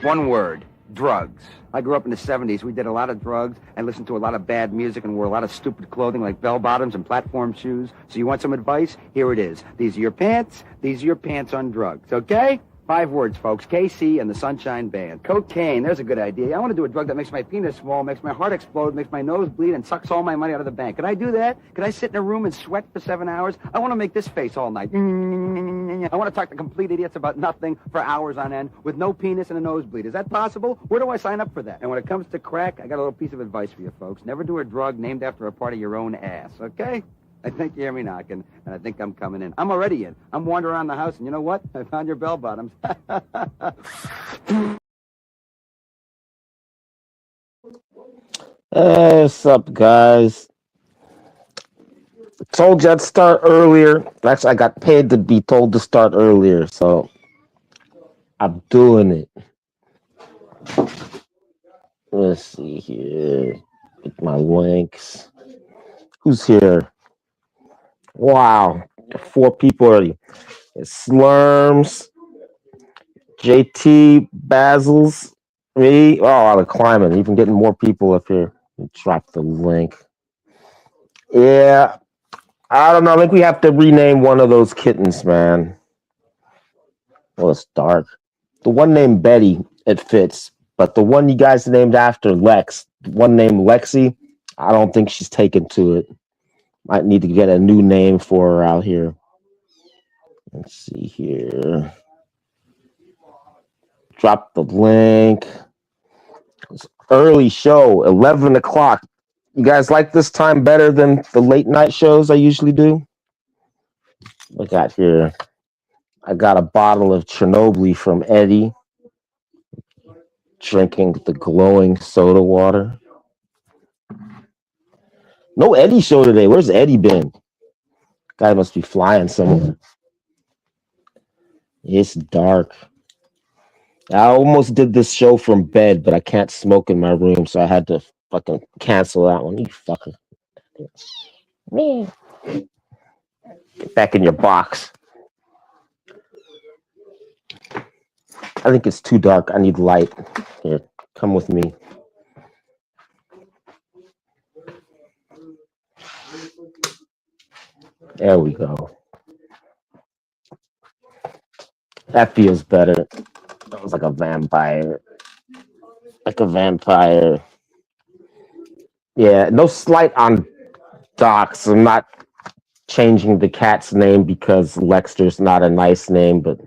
One word. Drugs. I grew up in the 70s. We did a lot of drugs and listened to a lot of bad music and wore a lot of stupid clothing like bell-bottoms and platform shoes. So you want some advice? Here it is. These are your pants. These are your pants on drugs, okay? 5 words, folks. KC and the Sunshine Band. Cocaine. There's a good idea. I want to do a drug that makes my penis small, makes my heart explode, makes my nose bleed, and sucks all my money out of the bank. Could I do that? Could I sit in a room and sweat for 7 hours? I want to make this face all night. I want to talk to complete idiots about nothing for hours on end with no penis and a nosebleed. Is that possible? Where do I sign up for that? And when it comes to crack, I got a little piece of advice for you folks. Never do a drug named after a part of your own ass, okay? I think you hear me knocking, and I think I'm coming in. I'm already in. I'm wandering around the house, and you know what? I found your bell-bottoms. Hey, what's up, guys? Told you I'd start earlier. Actually, I got paid to be told to start earlier, so I'm doing it. Let's see here. Get my links. Who's here? Wow, 4 people already. It's Slurms, JT, Basils, me. Oh, I'm climbing. Even getting more people up here. Drop the link. Yeah, I don't know. I think we have to rename one of those kittens, man. Well, it's dark. The one named Betty, it fits. But the one you guys named after Lex, the one named Lexi, I don't think she's taken to it. Might need to get a new name for her out here. Let's see here. Drop the link. It's early show, 11 o'clock. You guys like this time better than the late night shows I usually do? Look at here. I got a bottle of Chernobyl from Eddie. Drinking the glowing soda water. No Eddie show today. Where's Eddie been? Guy must be flying somewhere. It's dark. I almost did this show from bed, but I can't smoke in my room, so I had to fucking cancel that one. You fucker. Man. Get back in your box. I think it's too dark. I need light. Here, come with me. There we go. That feels better. That was like a vampire. Like a vampire. Yeah, no slight on Docs. I'm not changing the cat's name because Lexter's not a nice name, but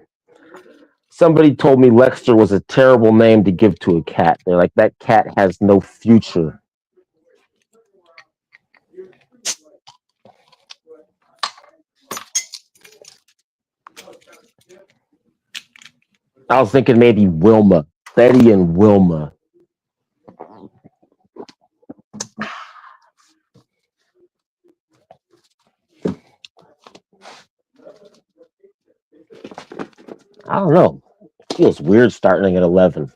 somebody told me Lexter was a terrible name to give to a cat. They're like, that cat has no future. I was thinking maybe Wilma. Betty and Wilma. I don't know. It feels weird starting at 11.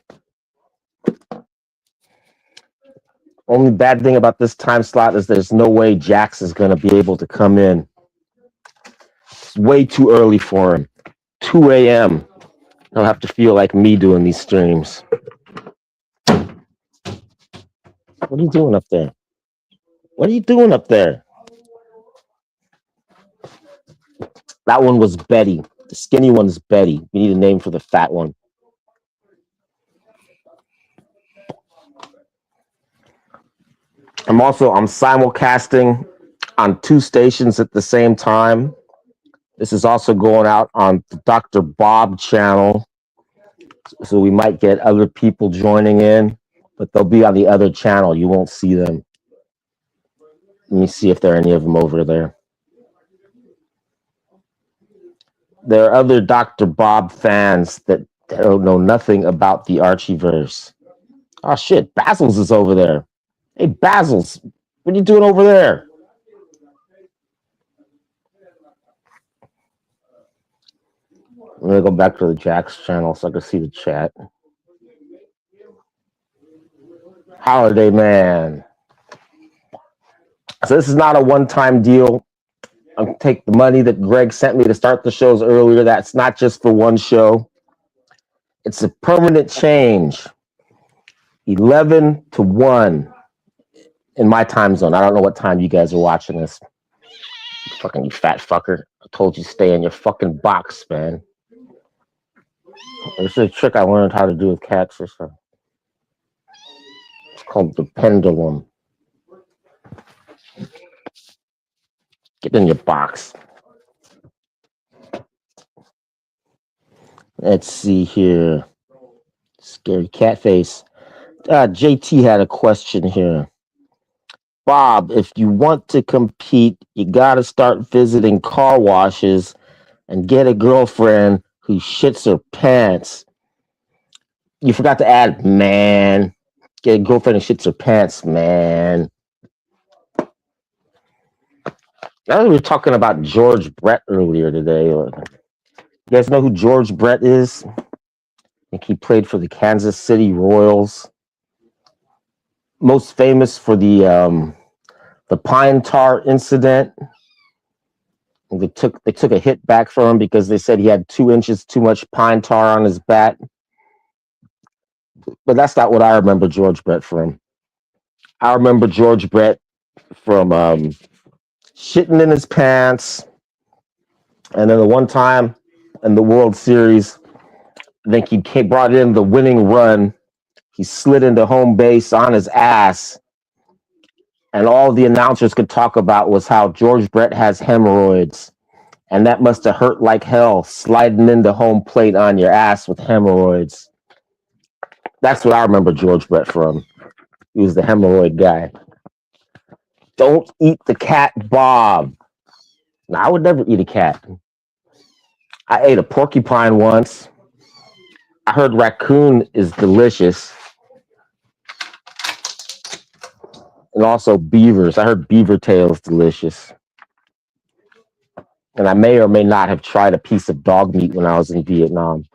Only bad thing about this time slot is there's no way Jax is going to be able to come in. It's way too early for him. 2 a.m. He'll have to feel like me doing these streams. What are you doing up there? What are you doing up there? That one was Betty. The skinny one's Betty. We need a name for the fat one. I'm simulcasting on 2 stations at the same time. This is also going out on the Dr. Bob channel. So we might get other people joining in, but they'll be on the other channel. You won't see them. Let me see if there are any of them over there. There are other Dr. Bob fans that don't know nothing about the Archieverse. Oh shit, Basils is over there. Hey Basils, what are you doing over there? I'm gonna go back to the Jax channel so I can see the chat. Holiday Man. So this is not a one-time deal. I'll take the money that Greg sent me to start the shows earlier. That's not just for one show. It's a permanent change. 11-1 in my time zone. I don't know what time you guys are watching this. Fucking you fat fucker. I told you stay in your fucking box, man. This is a trick I learned how to do with cats or something. It's called the pendulum. Get in your box. Let's see here. Scary cat face. JT had a question here. Bob, if you want to compete, you gotta start visiting car washes and get a girlfriend who shits her pants. You forgot to add, man. Get a girlfriend who shits her pants, man. I we were talking about George Brett earlier today. You guys know who George Brett is? I think he played for the Kansas City Royals. Most famous for the pine tar incident. They took a hit back from him because they said he had 2 inches too much pine tar on his bat. But that's not what I remember George Brett from. I remember George Brett from shitting in his pants. And then the one time in the World Series, I think he brought in the winning run. He slid into home base on his ass. And all the announcers could talk about was how George Brett has hemorrhoids. And that must have hurt like hell, sliding into home plate on your ass with hemorrhoids. That's what I remember George Brett from. He was the hemorrhoid guy. Don't eat the cat, Bob. No, I would never eat a cat. I ate a porcupine once. I heard raccoon is delicious. And also beavers. I heard beaver tail is delicious. And I may or may not have tried a piece of dog meat when I was in Vietnam.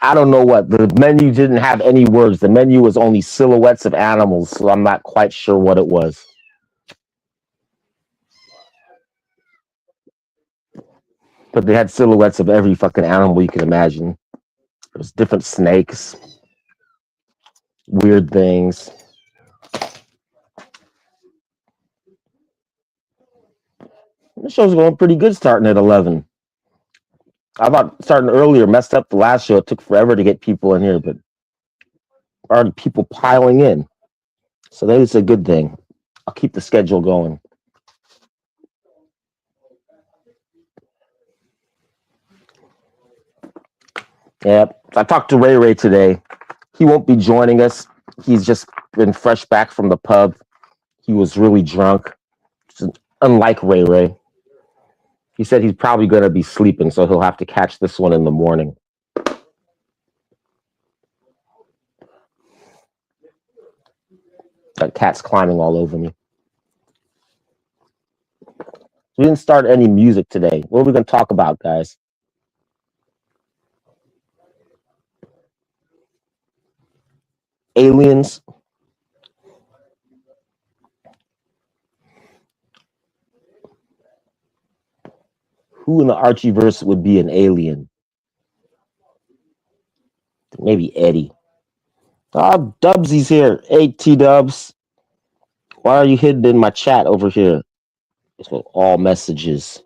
I don't know what. The menu didn't have any words. The menu was only silhouettes of animals, so I'm not quite sure what it was. But they had silhouettes of every fucking animal you can imagine. There was different snakes, weird things. The show's going pretty good starting at 11. I thought starting earlier messed up the last show. It took forever to get people in here, but already people piling in. So that is a good thing. I'll keep the schedule going. Yeah, I talked to Ray Ray today. He won't be joining us. He's just been fresh back from the pub. He was really drunk. Unlike Ray Ray. He said he's probably going to be sleeping, so he'll have to catch this one in the morning. That cat's climbing all over me. We didn't start any music today. What are we going to talk about, guys? Aliens. Who in the Archieverse would be an alien? Maybe Eddie. Oh, Dubsy's here. Hey, T-Dubs. Why are you hidden in my chat over here? It's with all messages.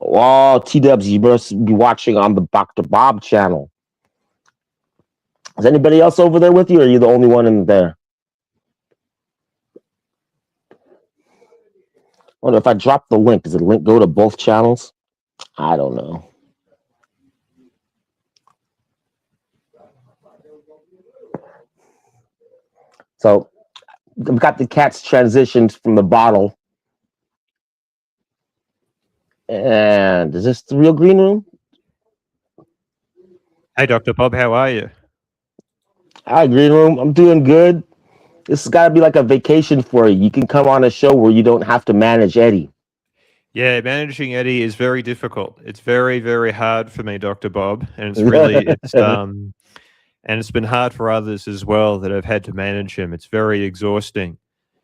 Oh, T-Dubs, you must be watching on the Dr. Bob channel. Is anybody else over there with you, or are you the only one in there? I wonder if I drop the link, does the link go to both channels? I don't know. So we've got the cats transitioned from the bottle. And is this the real green room? Hey, Dr. Bob, how are you? Hi, green room. I'm doing good. This has got to be like a vacation for you. You can come on a show where you don't have to manage Eddie. Yeah, managing Eddie is very difficult. It's very, very hard for me, Dr. Bob, and it's really and it's been hard for others as well that have had to manage him. It's very exhausting.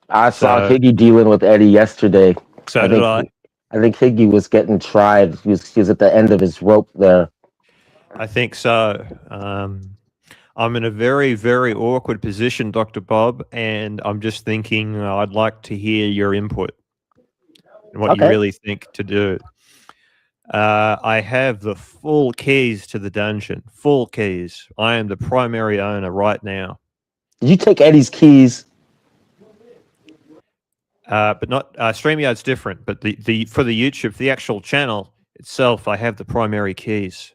I saw So, Higgy dealing with Eddie yesterday. so I did think I. I think Higgy was getting tried. He was at the end of his rope there. I think so. I'm in a very, very awkward position, Dr. Bob, and I'm just thinking I'd like to hear your input and what you Okay. really think to do. I have the full keys to the dungeon. Full keys. I am the primary owner right now. Did you take Eddie's keys? But not StreamYard's different. But the for the YouTube, for the actual channel itself, I have the primary keys.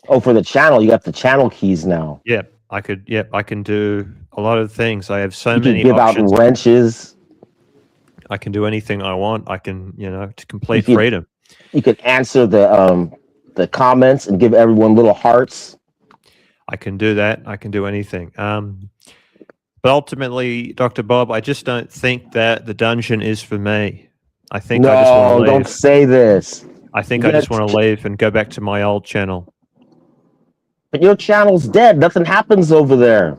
Oh, for the channel, you got the channel keys now. Yeah, I could. Yeah, I can do a lot of things. I have so You can many give out options. wrenches. I can do anything I want. I can, to complete You could freedom. you could answer the comments and give everyone little hearts. I can do that. I can do anything. But ultimately, Dr. Bob, I just don't think that the dungeon is for me. I think I just want to No, leave. don't say this. I think You I just gotta want to leave and go back to my old channel. But your channel's dead. Nothing happens over there.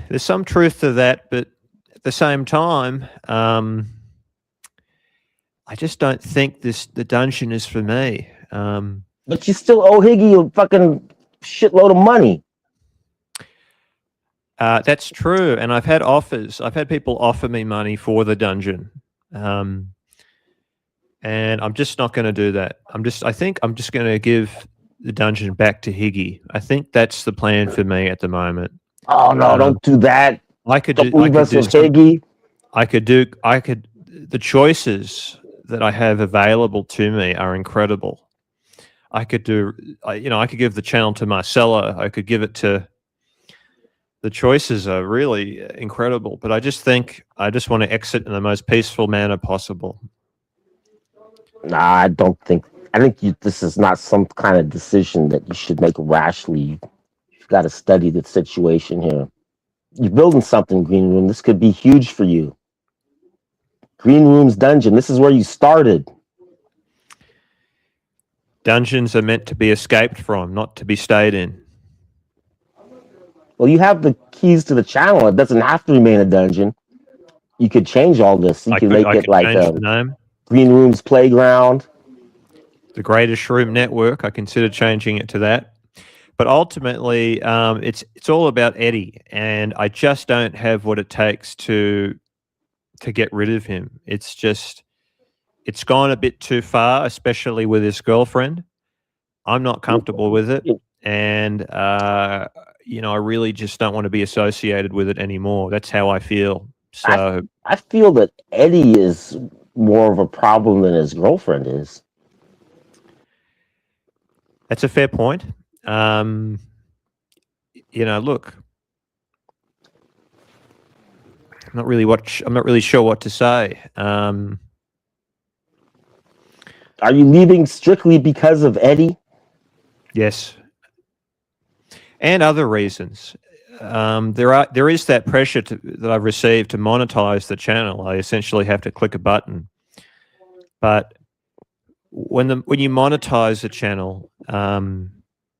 There's some truth to that, but at the same time, I just don't think the dungeon is for me. But you still owe Higgy a fucking shitload of money. That's true, and I've had offers. I've had people offer me money for the dungeon, and I'm just not going to do that. I think I'm just going to give the dungeon back to Higgy. I think that's the plan for me at the moment. Oh no, don't do that. I could Don't do. I leave could us do with some. Higgy. I could. The choices that I have available to me are incredible. I could do. I could give the channel to Marcella. I could give it to. The choices are really incredible, but I just think I just want to exit in the most peaceful manner possible. Nah, I don't think. I think this is not some kind of decision that you should make rashly. You've got to study the situation here. You're building something, Green Room. This could be huge for you. Green Room's dungeon. This is where you started. Dungeons are meant to be escaped from, not to be stayed in. Well, you have the keys to the channel. It doesn't have to remain a dungeon. You could change all this. You I can could, make I it could like change the name. Green Room's playground. The Greatest Room Network. I consider changing it to that. But ultimately, it's all about Eddie, and I just don't have what it takes to get rid of him. It's gone a bit too far, especially with his girlfriend. I'm not comfortable with it, and I really just don't want to be associated with it anymore. That's how I feel. So I feel that Eddie is more of a problem than his girlfriend is. that's a fair point. Look, I'm not really sure what to say. Are you leaving strictly because of Eddie? Yes, and other reasons. There is that pressure that I've received to monetize the channel. I essentially have to click a button, but when you monetize the channel,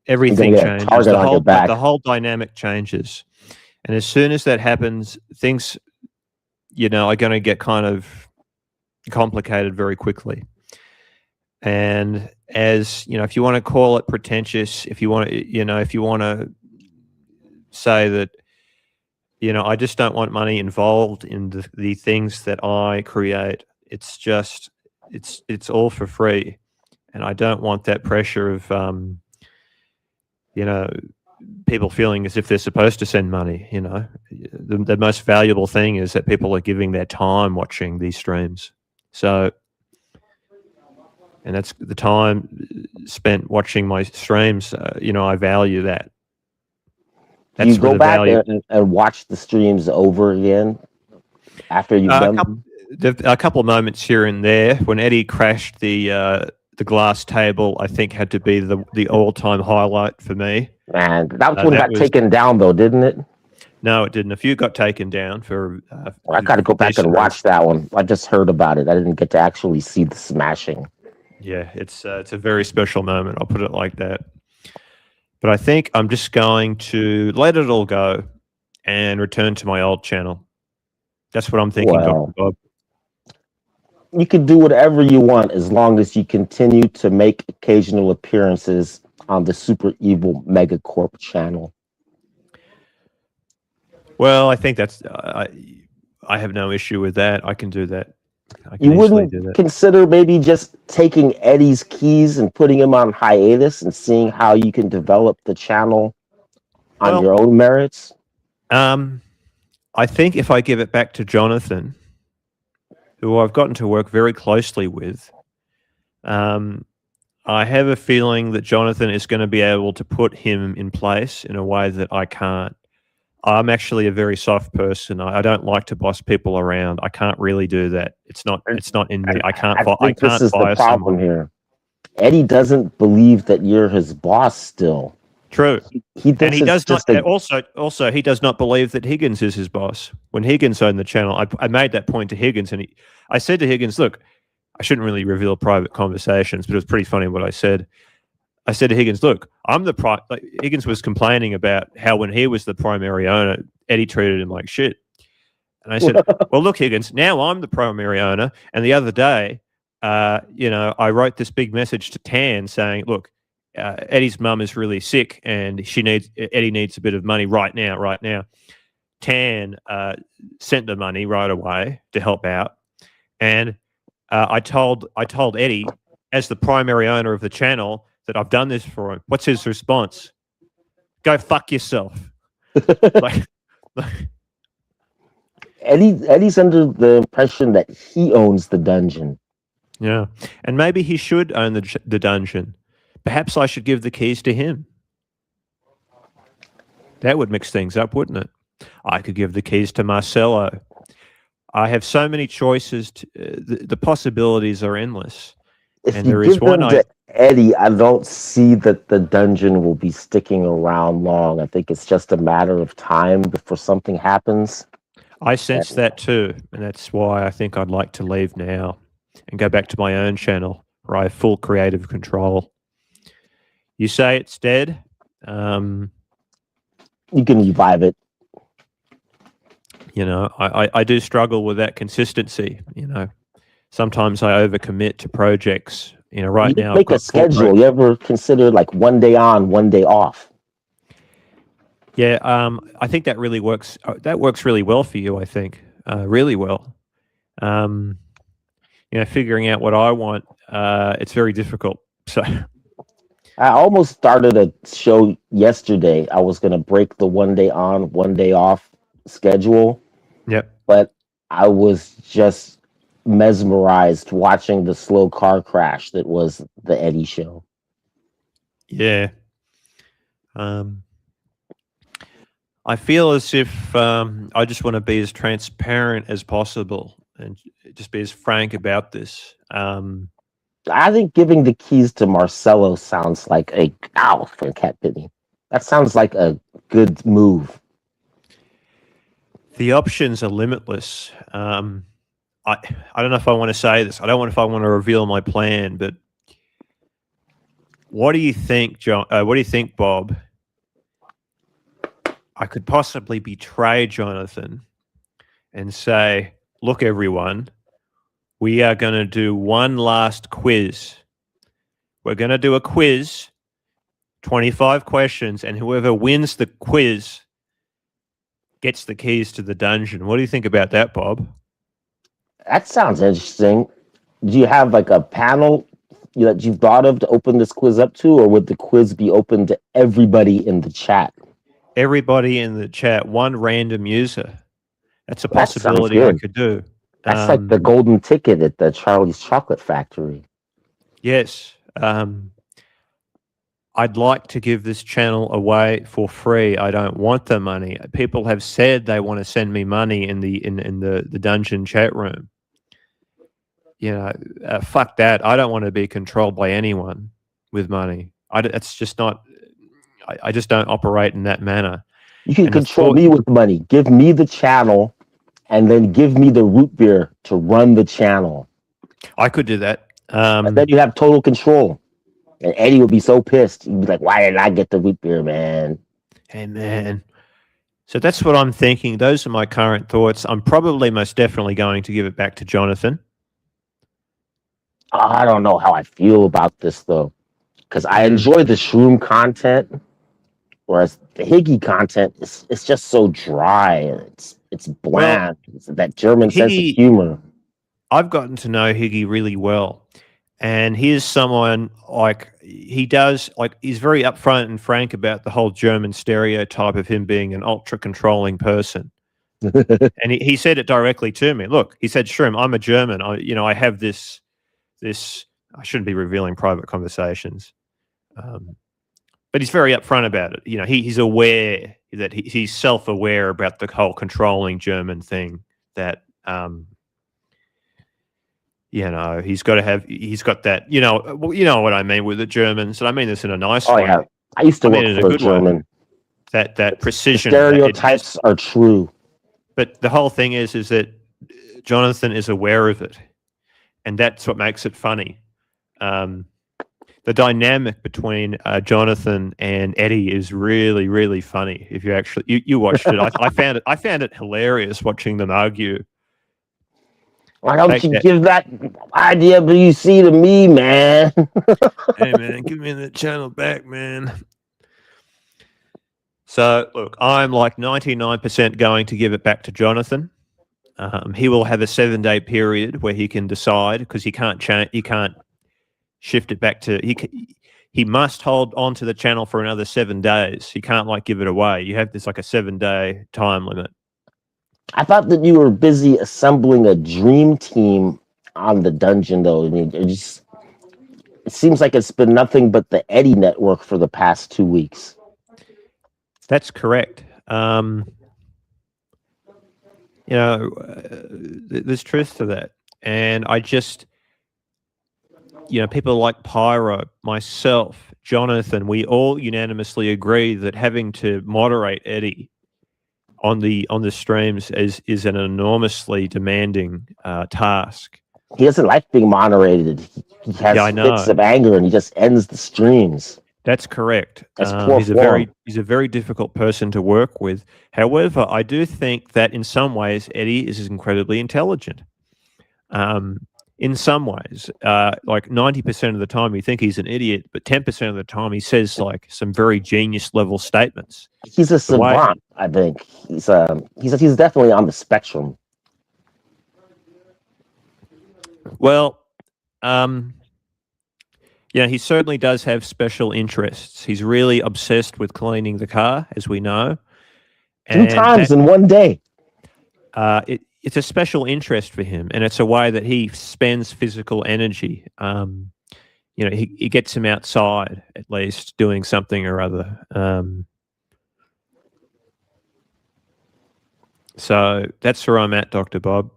everything changes. The whole dynamic changes, and as soon as that happens, things are going to get kind of complicated very quickly. And as if you want to call it pretentious, if you want to say that, I just don't want money involved in the things that I create. It's just, it's all for free. And I don't want that pressure of, people feeling as if they're supposed to send money. The most valuable thing is that people are giving their time watching these streams. So, and that's the time spent watching my streams. I value that. Do you go back and watch the streams over again after you've done them? A couple of moments here and there. When Eddie crashed the glass table, I think had to be the all-time highlight for me. Man, that one got taken down though, didn't it? No, it didn't. A few got taken down for. I got to go back and watch that one. I just heard about it. I didn't get to actually see the smashing. Yeah, it's a very special moment. I'll put it like that. But I think I'm just going to let it all go and return to my old channel. That's what I'm thinking, Well, Dr. Bob. you can do whatever you want as long as you continue to make occasional appearances on the super evil Megacorp channel. Well, I think that's I have no issue with that. I can do that. I can You easily wouldn't do that. consider maybe just taking Eddie's keys and putting him on hiatus and seeing how you can develop the channel on Well, your own merits? I think if I give it back to Jonathan, who I've gotten to work very closely with, I have a feeling that Jonathan is going to be able to put him in place in a way that I can't. I'm actually a very soft person. I don't like to boss people around. I can't really do that. It's not in me. I can't. I think this can't is the fire problem someone. here. Eddie doesn't believe that you're his boss still. True. He And thinks he it's does not. just a Also, he does not believe that Higgins is his boss. When Higgins owned the channel, I made that point to Higgins, and I said to Higgins, "Look, I shouldn't really reveal private conversations, but it was pretty funny what I said. I said to Higgins, look, I'm the like Higgins was complaining about how when he was the primary owner, Eddie treated him like shit. And I said, well, look, Higgins, now I'm the primary owner. And the other day, I wrote this big message to Tan saying, look, Eddie's mum is really sick and Eddie needs a bit of money right now. Tan sent the money right away to help out. And I told Eddie, as the primary owner of the channel, that I've done this for him. What's his response? Go fuck yourself. like, Eddie's under the impression that he owns the dungeon. Yeah, and maybe he should own the dungeon. Perhaps I should give the keys to him. That would mix things up, wouldn't it? I could give the keys to Marcelo. I have so many choices. The possibilities are endless. If And you there is give one them to Eddie, I don't see that the dungeon will be sticking around long. I think it's just a matter of time before something happens. I sense that too, and that's why I think I'd like to leave now and go back to my own channel where I have full creative control. You say it's dead. You can revive it. I do struggle with that consistency. Sometimes I overcommit to projects. Right now Make a schedule. You ever consider like one day on, one day off? Yeah, I think that really works. That works really well for you. I think really well. Figuring out what I want, it's very difficult. So I almost started a show yesterday. I was going to break the one day on, one day off schedule. Yep. But I was just mesmerized watching the slow car crash that was the Eddie show. Yeah. I feel as if I just want to be as transparent as possible and just be as frank about this. I think giving the keys to Marcelo sounds like for cat pitney. That sounds like a good move. The options are limitless. I don't know if I want to say this. I don't know if I want to reveal my plan, but what do you think, John? What do you think, Bob? I could possibly betray Jonathan and say, look, everyone, we are going to do one last quiz. We're going to do a quiz, 25 questions, and whoever wins the quiz gets the keys to the dungeon. What do you think about that, Bob? That sounds interesting. Do you have like a panel that you've thought of to open this quiz up to, or would the quiz be open to everybody in the chat? Everybody in the chat, one random user. That's a possibility I could do. That's like the golden ticket at the Charlie's Chocolate Factory. Yes. I'd like to give this channel away for free. I don't want the money. People have said they want to send me money in the dungeon chat room. Fuck that. I don't want to be controlled by anyone with money. It's just not. I just don't operate in that manner. You can control me with money. Give me the channel, and then give me the root beer to run the channel. I could do that. And then you have total control. And Eddie would be so pissed. He'd be like, "Why did I get the root beer, man?" Hey, man. So that's what I'm thinking. Those are my current thoughts. I'm probably most definitely going to give it back to Jonathan. I don't know how I feel about this though, because I enjoy the shroom content, whereas the Higgy content is it's just so dry and it's Well, bland. It's that German sense of Higgy, humor. I've gotten to know Higgy really well. And he is someone like he does, like he's very upfront and frank about the whole German stereotype of him being an ultra controlling person. And he said it directly to me. Look, he said, Shroom, I'm a German. I have this, I shouldn't be revealing private conversations. But he's very upfront about it. He's aware that he's self-aware about the whole controlling German thing that, he's got that, you know what I mean with the Germans. And I mean this in a nice way. Yeah. I used to work in for a German. Way. That precision. The stereotypes are true. But the whole thing is that Jonathan is aware of it. And that's what makes it funny. The dynamic between Jonathan and Eddie is really, really funny. If you actually you watched it, I found it hilarious watching them argue. Why don't you give that idea BC to me, man? Hey, man, give me the channel back, man. So, look, I'm like 99% going to give it back to Jonathan. He will have a 7-day period where he can decide because he can't change. He can't shift it back to. He must hold on to the channel for another 7 days. He can't give it away. You have this like a 7-day time limit. I thought that you were busy assembling a dream team on the dungeon, though. I mean, it seems like it's been nothing but the Eddie network for the past 2 weeks. That's correct. There's truth to that. And I just, people like Pyro, myself, Jonathan, we all unanimously agree that having to moderate Eddie on the streams is an enormously demanding task. He doesn't like being moderated. He has fits of anger and he just ends the streams. That's correct. That's poor form. He's a very difficult person to work with. However, I do think that in some ways Eddie is incredibly intelligent. In some ways, like 90% of the time you think he's an idiot, but 10% of the time he says like some very genius level statements. He's a savant, I think. He's definitely on the spectrum. Well, he certainly does have special interests. He's really obsessed with cleaning the car, as we know. 2 times in one day. It's a special interest for him, and it's a way that he spends physical energy. He gets him outside, at least, doing something or other. So that's where I'm at, Dr. Bob.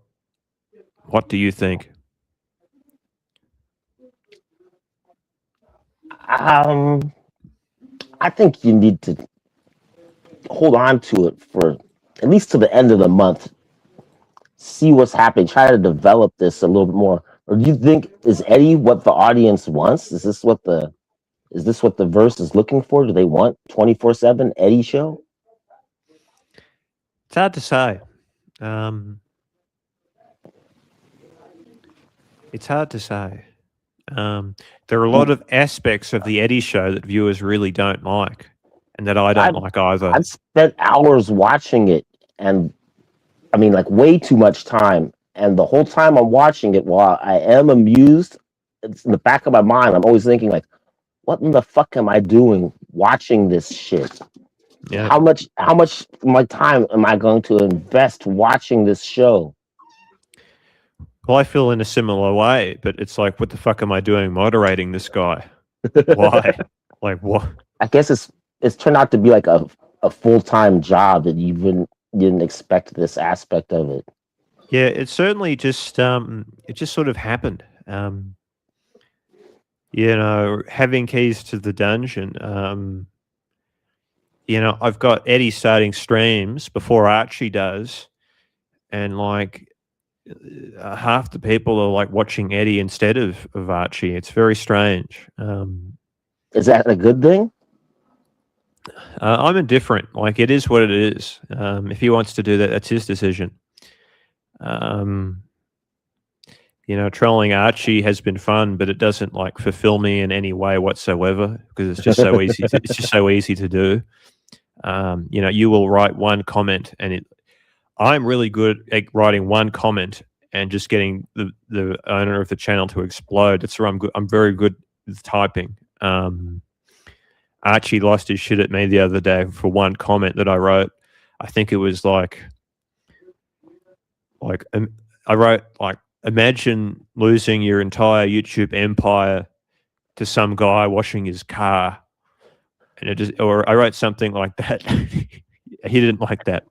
What do you think? I think you need to hold on to it for at least to the end of the month. See what's happening. Try to develop this a little bit more. Or do you think is Eddie what the audience wants? Is this what the verse is looking for? Do they want 24/7 Eddie show? It's hard to say. It's hard to say. There are a lot of aspects of the Eddie show that viewers really don't like, and that I don't like either. I've spent hours watching it, and I mean, like way too much time. And the whole time I'm watching it, while I am amused, it's in the back of my mind, I'm always thinking like, what in the fuck am I doing watching this shit? Yeah. How much of my time am I going to invest watching this show? Well, I feel in a similar way, but it's like, what the fuck am I doing moderating this guy? Why? Like what? I guess it's turned out to be like a full-time job that you didn't expect this aspect of it. Yeah, it certainly just sort of happened. Having keys to the dungeon. I've got Eddie starting streams before Archie does, and like half the people are like watching Eddie instead of Archie. It's very strange. Is that a good thing? I'm indifferent. Like, it is what it is. If he wants to do that, that's his decision. Um, trolling Archie has been fun, but it doesn't like fulfill me in any way whatsoever because it's just so easy. It's just so easy to do. You will write one comment, and I'm really good at writing one comment and just getting the owner of the channel to explode. That's where I'm good. I'm very good with typing. Archie lost his shit at me the other day for one comment that I wrote. I think it was like I wrote like, imagine losing your entire YouTube empire to some guy washing his car, or I wrote something like that. He didn't like that.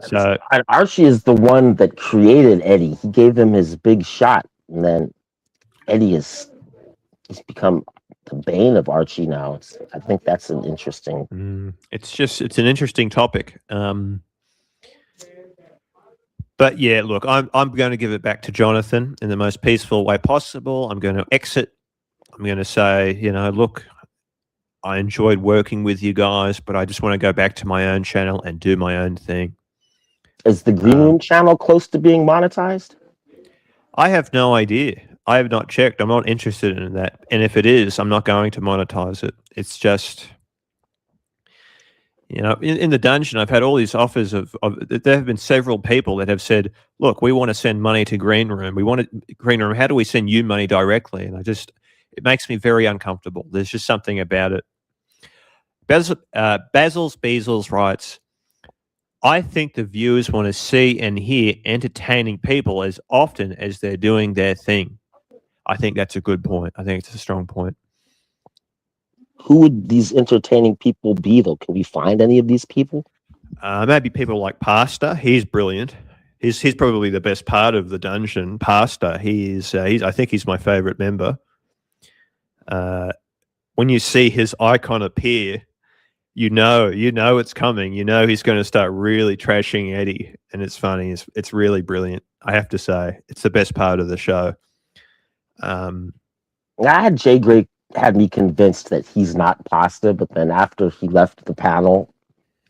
So Archie is the one that created Eddie. He gave him his big shot, and then Eddie he's become the bane of Archie now. I think that's an interesting. It's an interesting topic. But yeah, look, I'm going to give it back to Jonathan in the most peaceful way possible. I'm going to exit. I'm going to say, look, I enjoyed working with you guys, but I just want to go back to my own channel and do my own thing. Is the Green Room channel close to being monetized? I have no idea. I have not checked. I'm not interested in that. And if it is, I'm not going to monetize it. It's just, in the dungeon, I've had all these offers of there have been several people that have said, look, we want to send money to Green Room. Green Room. How do we send you money directly? And it makes me very uncomfortable. There's just something about it. Basil's Bezels writes, I think the viewers want to see and hear entertaining people as often as they're doing their thing. I think that's a good point. I think it's a strong point. Who would these entertaining people be, though? Can we find any of these people? Maybe people like Pastor. He's brilliant. He's probably the best part of the dungeon. Pastor. I think he's my favorite member. When you see his icon appear, you know it's coming. You know he's going to start really trashing Eddie, and it's funny. It's really brilliant. I have to say, it's the best part of the show. I had Jay Gray had me convinced that he's not Pasta, but then after he left the panel,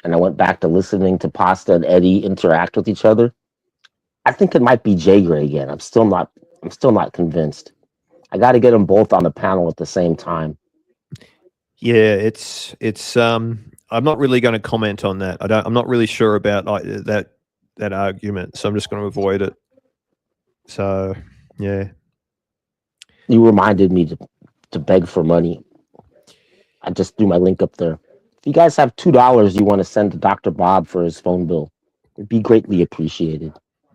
and I went back to listening to Pasta and Eddie interact with each other, I think it might be Jay Gray again. I'm still not convinced. I got to get them both on the panel at the same time. Yeah, it's. I'm not really going to comment on that. I'm not really sure about that argument, so I'm just going to avoid it. So, yeah. You reminded me to beg for money. I just threw my link up there. If you guys have $2 you want to send to Dr. Bob for his phone bill, it'd be greatly appreciated.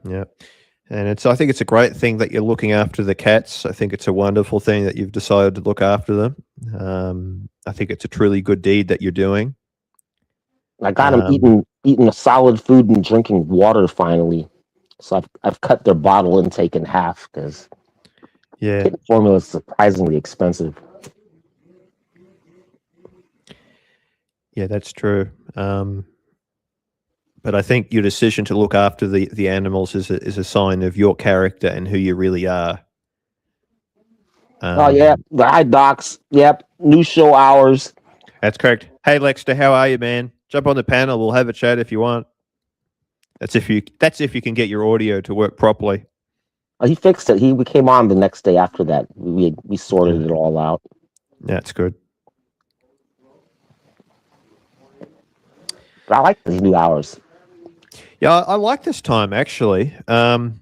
Yeah. And I think it's a great thing that you're looking after the cats. I think it's a wonderful thing that you've decided to look after them. I think it's a truly good deed that you're doing. I got them eating a solid food and drinking water finally. So I've cut their bottle intake in half because kitten formula is surprisingly expensive. Yeah, that's true. But I think your decision to look after the animals is a sign of your character and who you really are. Oh, yeah. Hi, Docs. Yep. New show hours. That's correct. Hey, Lexter, how are you, man? Jump on the panel. We'll have a chat if you want. That's if you can get your audio to work properly. Oh, he fixed it. We came on the next day after that. We sorted it all out. Yeah, that's good. But I like these new hours. Yeah, I like this time, actually. We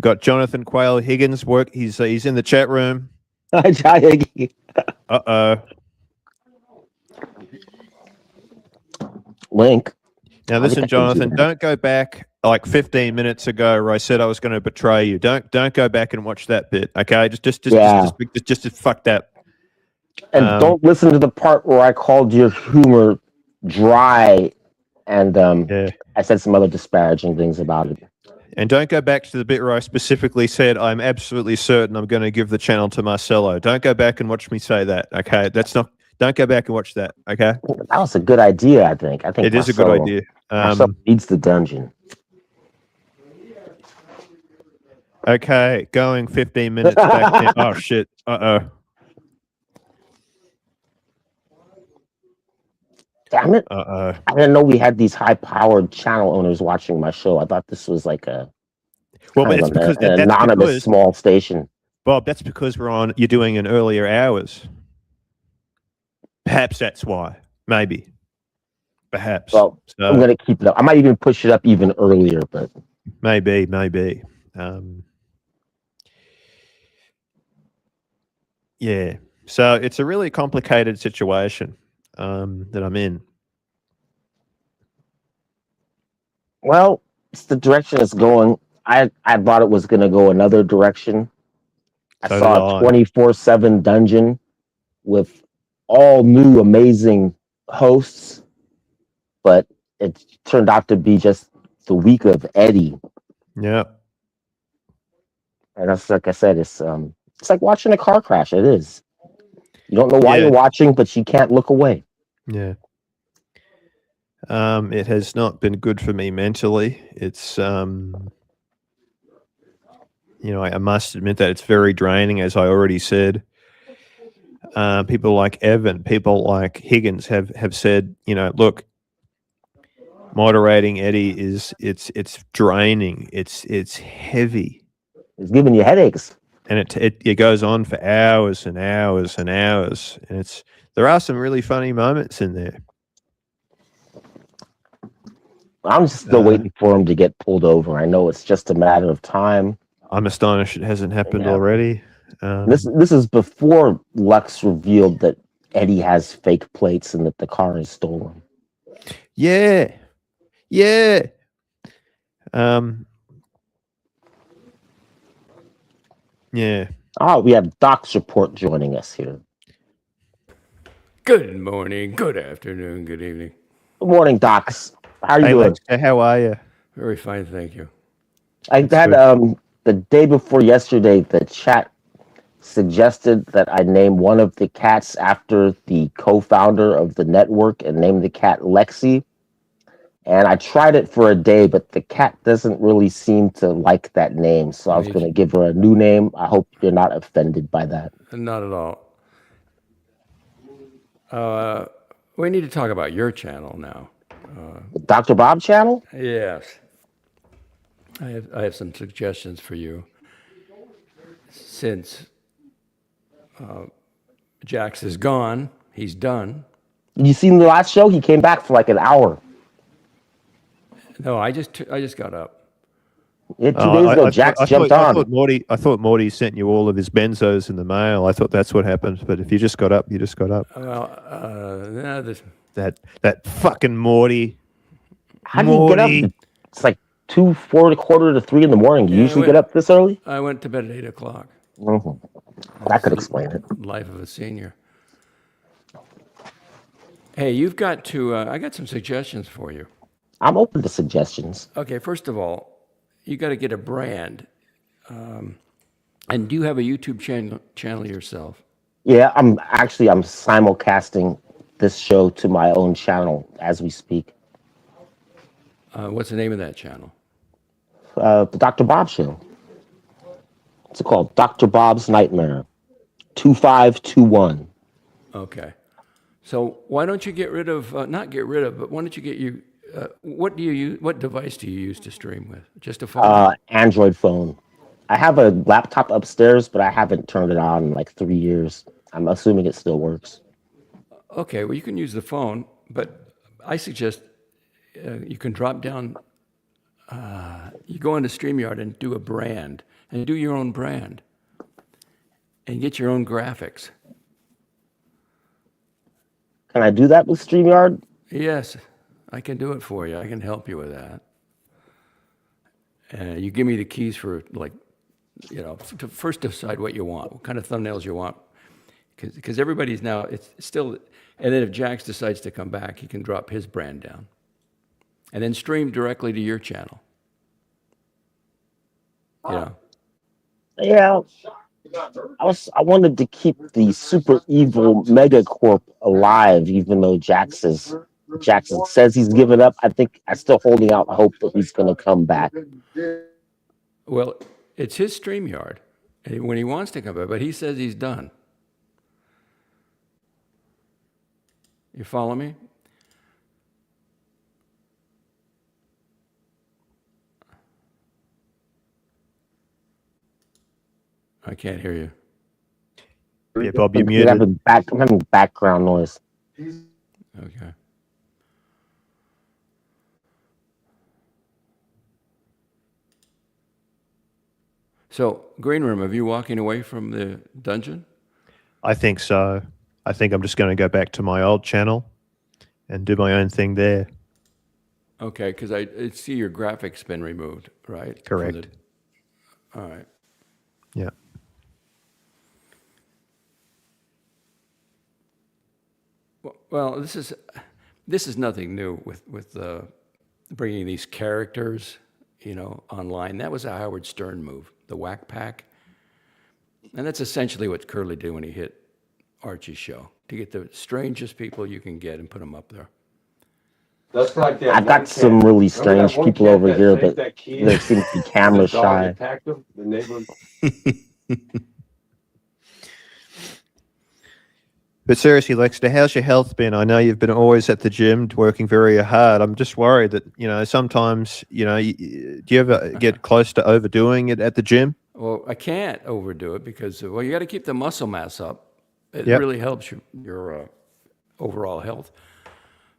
got Jonathan Quayle Higgins work. He's in the chat room. Hi, John Higgy. Uh-oh. Link. Now listen, Jonathan, don't go back like 15 minutes ago where I said I was going to betray you. Don't go back and watch that bit, okay? Just fuck that. And don't listen to the part where I called your humor dry and I said some other disparaging things about it. And don't go back to the bit where I specifically said I'm absolutely certain I'm going to give the channel to Marcelo. Don't go back and watch me say that, okay? Don't go back and watch that, okay? That was a good idea, I think. It is a good idea. Marcelo needs the dungeon. Okay, going 15 minutes back in. Oh, shit. Uh-oh. Damn it! Uh-oh. I didn't know we had these high-powered channel owners watching my show. I thought this was like a Well, but kind it's of because an that's anonymous because, small station. Bob, that's because you're doing in earlier hours. Perhaps that's why. Maybe. Perhaps. Well, I'm So gonna keep it up. I might even push it up even earlier, but maybe. Yeah. So it's a really complicated situation that I'm in. well, it's the direction it's going. I thought it was gonna go another direction. I So did saw a I. 24/7 dungeon with all new amazing hosts, but it turned out to be just the week of Eddie. Yeah. And that's like I said, it's like watching a car crash. It is. You don't know why Yeah. you're watching, but you can't look away. Yeah. It has not been good for me mentally. It's I must admit that it's very draining, as I already said. People like Evan, people like Higgins have said, look, moderating Eddie it's draining. It's heavy, It's giving you headaches. and it goes on for hours and hours and hours. And there are some really funny moments in there. I'm just still waiting for him to get pulled over. I know it's just a matter of time. I'm astonished it hasn't happened Yeah. already. This is before Lux revealed that Eddie has fake plates and that the car is stolen. Yeah. Yeah. Yeah. Oh, we have Doc's report joining us here. Good morning, good afternoon, good evening. Good morning, Docs. How are you Hey, doing? Lex, how are you? Very fine, thank you. I had the day before yesterday, the chat suggested that I name one of the cats after the co-founder of the network and name the cat Lexi. And I tried it for a day, but the cat doesn't really seem to like that name. So I was going to give her a new name. I hope you're not offended by that. Not at all. We need to talk about your channel now. The Dr. Bob channel? Yes. I have some suggestions for you. Since Jax is gone, he's done. Did you see the last show? He came back for like an hour. No, I just got up. Yeah, 2 days ago, Jax jumped on. I thought Morty sent you all of his benzos in the mail. I thought that's what happened. But if you just got up, you just got up. Well, That fucking Morty. How do you get up? It's like 2, 4, quarter to 3 in the morning. You usually get up this early? I went to bed at 8 o'clock. Mm-hmm. That could explain it. Life of a senior. Hey, you've got to. I got some suggestions for you. I'm open to suggestions. Okay, first of all, you got to get a brand. And do you have a YouTube channel yourself? Yeah, I'm simulcasting this show to my own channel as we speak. What's the name of that channel? The Dr. Bob Show. It's called Dr. Bob's Nightmare. 2521. Okay. So why don't you get rid of, not get rid of, but why don't you get you, what do you use, what device do you use to stream with? Just a phone? Android phone. I have a laptop upstairs, but I haven't turned it on in like 3 years. I'm assuming it still works. Okay, well, you can use the phone, but I suggest you can drop down, you go into StreamYard and do a brand, and do your own brand, and get your own graphics. Can I do that with StreamYard? Yes, I can do it for you. I can help you with that. You give me the keys for, like, to first decide what you want, what kind of thumbnails you want. Because everybody's now, it's still, and then if Jax decides to come back, he can drop his brand down. And then stream directly to your channel. Yeah. I wanted to keep the super evil Megacorp alive, even though Jackson says he's given up. I think I'm still holding out hope that he's going to come back. Well, it's his StreamYard when he wants to come back, but he says he's done. You follow me? I can't hear you. Yeah, Bob, you're I'm muted. I'm having background noise. Okay. So, Green Room, are you walking away from the dungeon? I think so. I think I'm just going to go back to my old channel and do my own thing there. Okay, because I see your graphics been removed, right? Correct. All right. Yeah. Well, this is nothing new with bringing these characters, online. That was a Howard Stern move, the Whack Pack, and that's essentially what Curly did when he hit Archie's show, to get the strangest people you can get and put them up there. That's like that. I've got some really strange people over here, but they seem to be camera shy. But seriously, Lexter, how's your health been? I know you've been always at the gym, working very hard. I'm just worried that, sometimes, do you ever get close to overdoing it at the gym? Well, I can't overdo it because, you got to keep the muscle mass up. It Yep. really helps your overall health.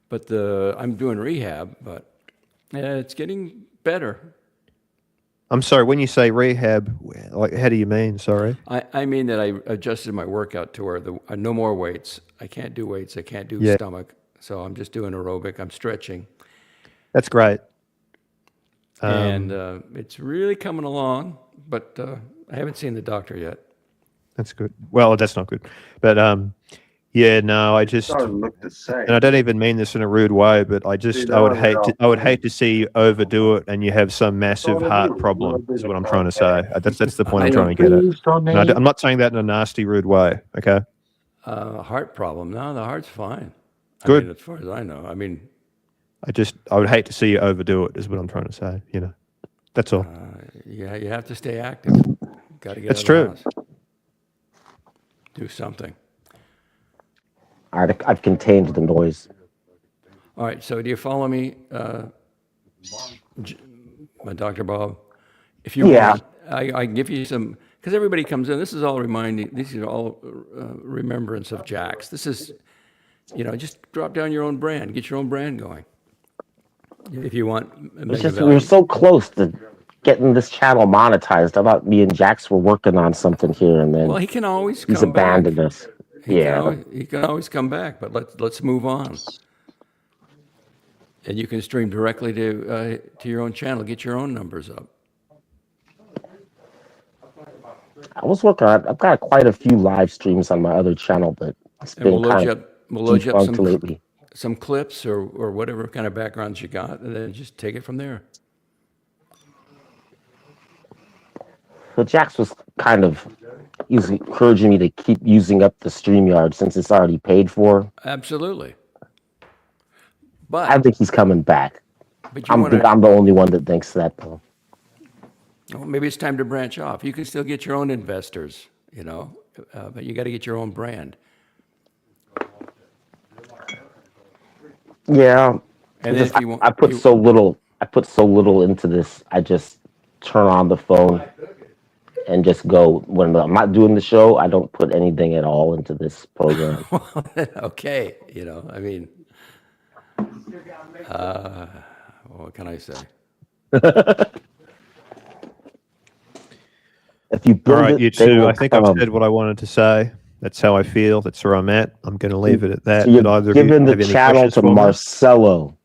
But I'm doing rehab, but it's getting better. I'm sorry, when you say rehab, like, how do you mean? Sorry. I mean that I adjusted my workout to where no more weights. I can't do weights. I can't do Yeah. stomach. So I'm just doing aerobic. I'm stretching. That's great. And it's really coming along, but I haven't seen the doctor yet. That's good. Well, that's not good. But yeah, no, I just, and I don't even mean this in a rude way, but I would hate to see you overdo it and you have some massive heart problem. Is what I'm trying to say. That's the point I'm trying to get at. And I'm not saying that in a nasty, rude way. Okay. Heart problem? No, the heart's fine. Good. I mean, as far as I know. I mean, I would hate to see you overdo it. Is what I'm trying to say. That's all. yeah, you have to stay active. Got to get That's out true. of the house. Do something. All right, I've contained the noise. All right. So do you follow me, Dr. Bob? If you Yeah. want, I can give you some, because everybody comes in. This is all these are all remembrance of Jack's. This is, just drop down your own brand. Get your own brand going. If you want. It's just we were so close to getting this channel monetized. I thought me and Jax were working on something here, and then Well, he can always he's come back. abandoned us. He can always come back, but let's move on. And you can stream directly to your own channel, get your own numbers up. I was working on. I've got quite a few live streams on my other channel, but it's And been kind of we'll load you up defunct lately. some clips or whatever kind of backgrounds you got, and then just take it from there. So Jax was kind of encouraging me to keep using up the StreamYard since it's already paid for. Absolutely. I But think he's coming back. I'm the only one that thinks that, though. maybe it's time to branch off. You can still get your own investors, but you got to get your own brand. Yeah. And then if you want, I put so little into this. I just turn on the phone and just go. When I'm not doing the show, I don't put anything at all into this program. okay, I mean, what can I say? If you All build right, it, you they two. will I think I've come. said what I wanted to say. That's how I feel. That's where I'm at. I'm going to leave it at that. So you're Did either of you giving the have any channel questions to for me? Marcelo.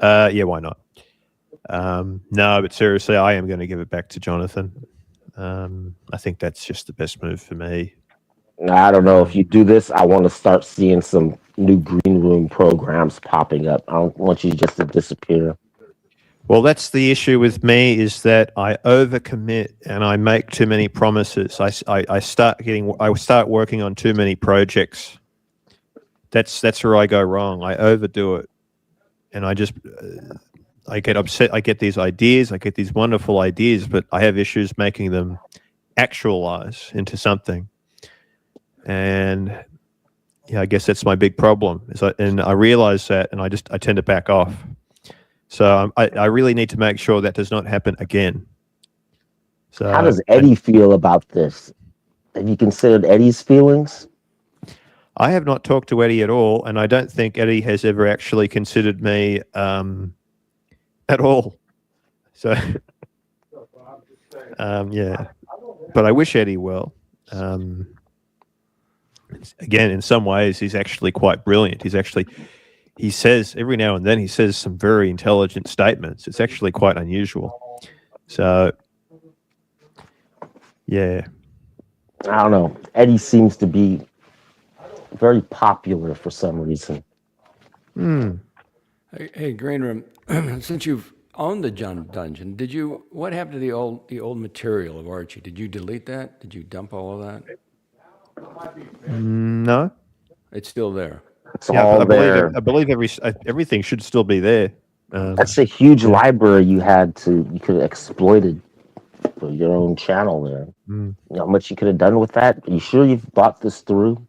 Yeah, why not? No, but seriously, I am going to give it back to Jonathan. I think that's just the best move for me. I don't know. If you do this, I want to start seeing some new green room programs popping up. I don't want you just to disappear. Well, that's the issue with me, is that I overcommit and I make too many promises. I start working on too many projects. That's where I go wrong. I overdo it, and I get upset. I get these ideas. I get these wonderful ideas, but I have issues making them actualize into something. And yeah, I guess that's my big problem. And I realize that, and I tend to back off. So I really need to make sure that does not happen again. So How does Eddie feel about this? Have you considered Eddie's feelings? I have not talked to Eddie at all, and I don't think Eddie has ever actually considered me at all. So, yeah. But I wish Eddie well. Again, in some ways, he's actually quite brilliant. He says every now and then he says some very intelligent statements. It's actually quite unusual. So, yeah. I don't know. Eddie seems to be very popular for some reason. Hey, Green Room, since you've owned the dungeon, what happened to the old material of Archie? Did you delete that? Did you dump all of that? No. It's still there. It's all there. I believe everything should still be there. That's a huge library you could have exploited for your own channel there. You know how much you could have done with that? Are you sure you've thought this through?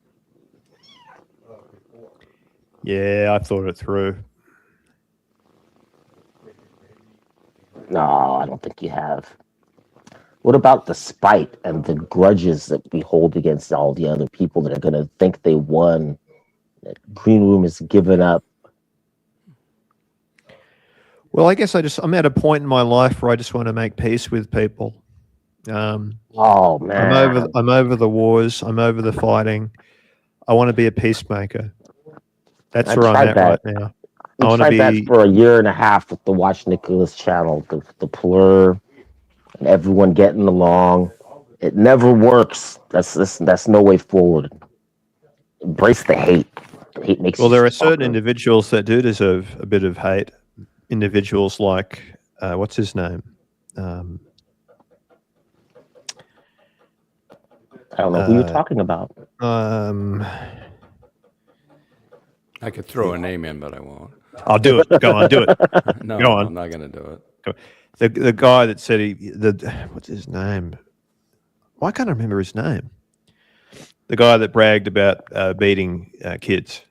Yeah, I thought it through. No, I don't think you have. What about the spite and the grudges that we hold against all the other people that are going to think they won? That Green Room has given up. Well, I guess I'm at a point in my life where I just want to make peace with people. Oh man, I'm over the wars. I'm over the fighting. I want to be a peacemaker. That's where I'm at right now. I tried that for a year and a half with the Watch Nicholas channel, the plur, and everyone getting along. It never works. That's no way forward. Embrace the hate. The hate makes. Well, there are certain individuals that do deserve a bit of hate. Individuals like what's his name? I don't know who you're talking about. I could throw a name in, but I won't. I'll do it. Go on, do it. No, Go on. I'm not going to do it. The guy that said what's his name? Why can't I remember his name? The guy that bragged about beating kids,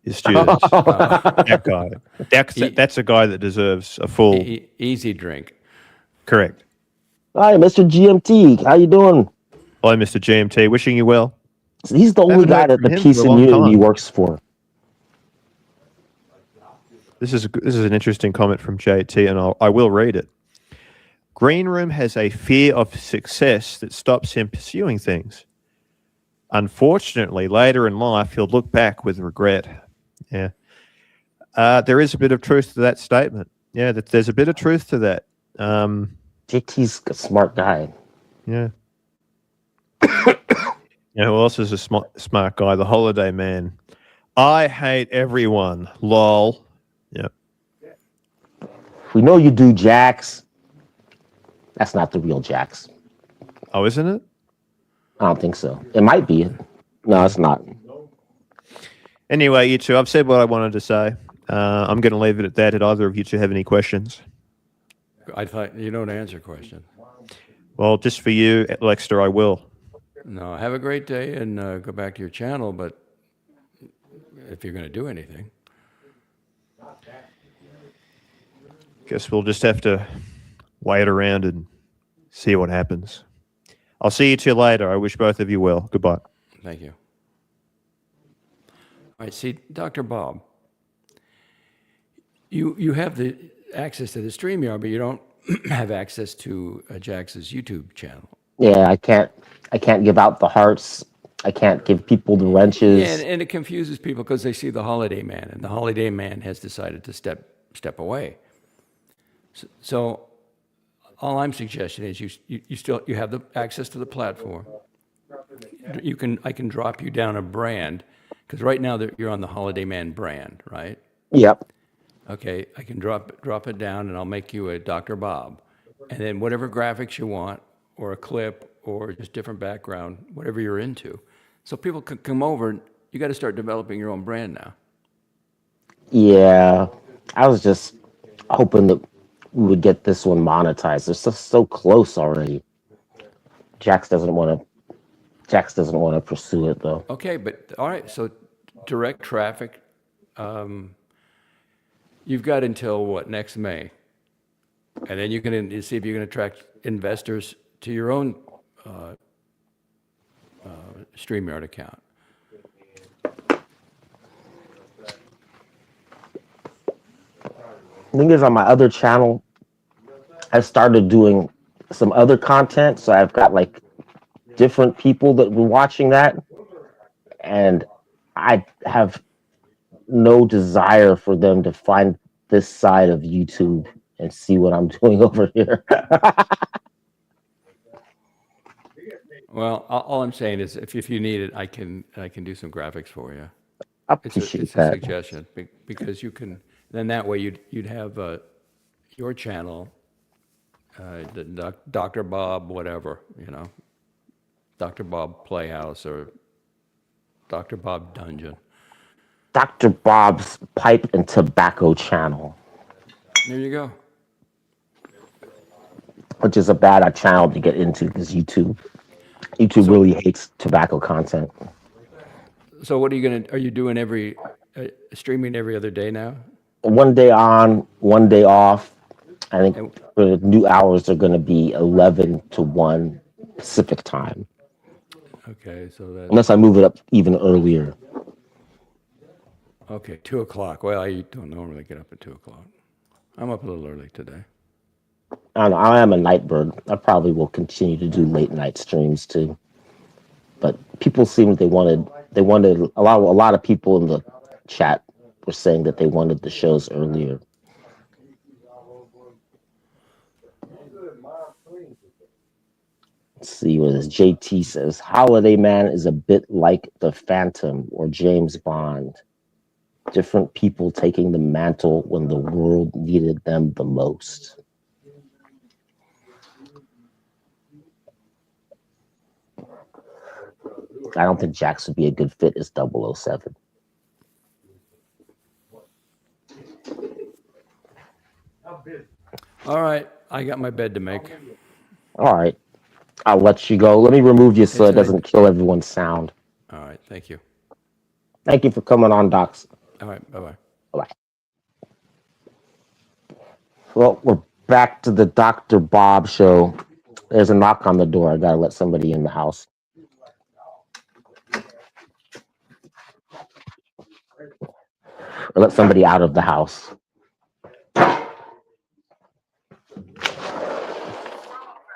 his students. That guy. That's a guy that deserves a full easy drink. Correct. Hi, Mr. GMT. How you doing? Hello, Mr. GMT. Wishing you well. He's the only guy that the Peace and Unity works for. This is an interesting comment from JT, and I will read it. Green Room has a fear of success that stops him pursuing things. Unfortunately, later in life, he'll look back with regret. Yeah. There is a bit of truth to that statement. Yeah, there's a bit of truth to that. JT's a smart guy. Yeah. You know who else is a smart guy? The Holiday Man. I hate everyone. Lol. Yep. We know you do, Jax. That's not the real Jax. Oh, isn't it? I don't think so. It might be. No, it's not. Anyway, you two, I've said what I wanted to say. I'm going to leave it at that. Did either of you two have any questions? I thought you don't answer questions. Well, just for you, Lexter, I will. No, have a great day and go back to your channel, but if you're going to do anything. Guess we'll just have to wait around and see what happens. I'll see you two later. I wish both of you well. Goodbye. Thank you. All right, see, Dr. Bob, you have the access to the StreamYard, but you don't have access to Jax's YouTube channel. Yeah, I can't give out the hearts. I can't give people the wrenches. Yeah, and it confuses people because they see the Holiday Man, and the Holiday Man has decided to step away. So all I'm suggesting is you have the access to the platform. I can drop you down a brand because right now you're on the Holiday Man brand, right? Yep. Okay, I can drop it down and I'll make you a Dr. Bob, and then whatever graphics you want, or a clip, or just different background, whatever you're into, so people can come over. You got to start developing your own brand now. Yeah, I was just hoping that we would get this one monetized. It's just so close already. Jax doesn't want to pursue it though. Okay, but all right. So direct traffic. You've got until next May, and then you can see if you can attract investors to your own StreamYard account. The thing is, on my other channel, I started doing some other content, so I've got like different people that were watching that, and I have no desire for them to find this side of YouTube and see what I'm doing over here. Well, all I'm saying is, if you need it, I can do some graphics for you. I It's a appreciate it's a that. suggestion because you can then that way you'd have your channel, Dr. Bob whatever, Dr. Bob Playhouse or Dr. Bob Dungeon. Dr. Bob's Pipe and Tobacco channel, There you go. which is a bad channel to get into because YouTube So- really hates tobacco content. So what are you doing streaming every other day now? One day on, one day off. I think the new hours are going to be 11 to 1 Pacific time, Okay, so that unless I move it up even earlier. okay, 2:00. Well, I don't normally get up at 2:00. I'm up a little early today. I don't know, I am a night bird. I probably will continue to do late night streams too. But people seemed they wanted a lot of people in the chat were saying that they wanted the shows earlier. Let's see what this JT says. Holiday Man is a bit like the Phantom or James Bond. Different people taking the mantle when the world needed them the most. I don't think Jax would be a good fit as 007. All right, I got my bed to make. All right. I'll let you go. Let me remove you so It's it doesn't kill everyone's sound. All right, thank you. Thank you for coming on, Docs. All right, bye-bye. Bye. Well, we're back to the Dr. Bob show. There's a knock on the door. I gotta let somebody in the house. Or let somebody out of the house.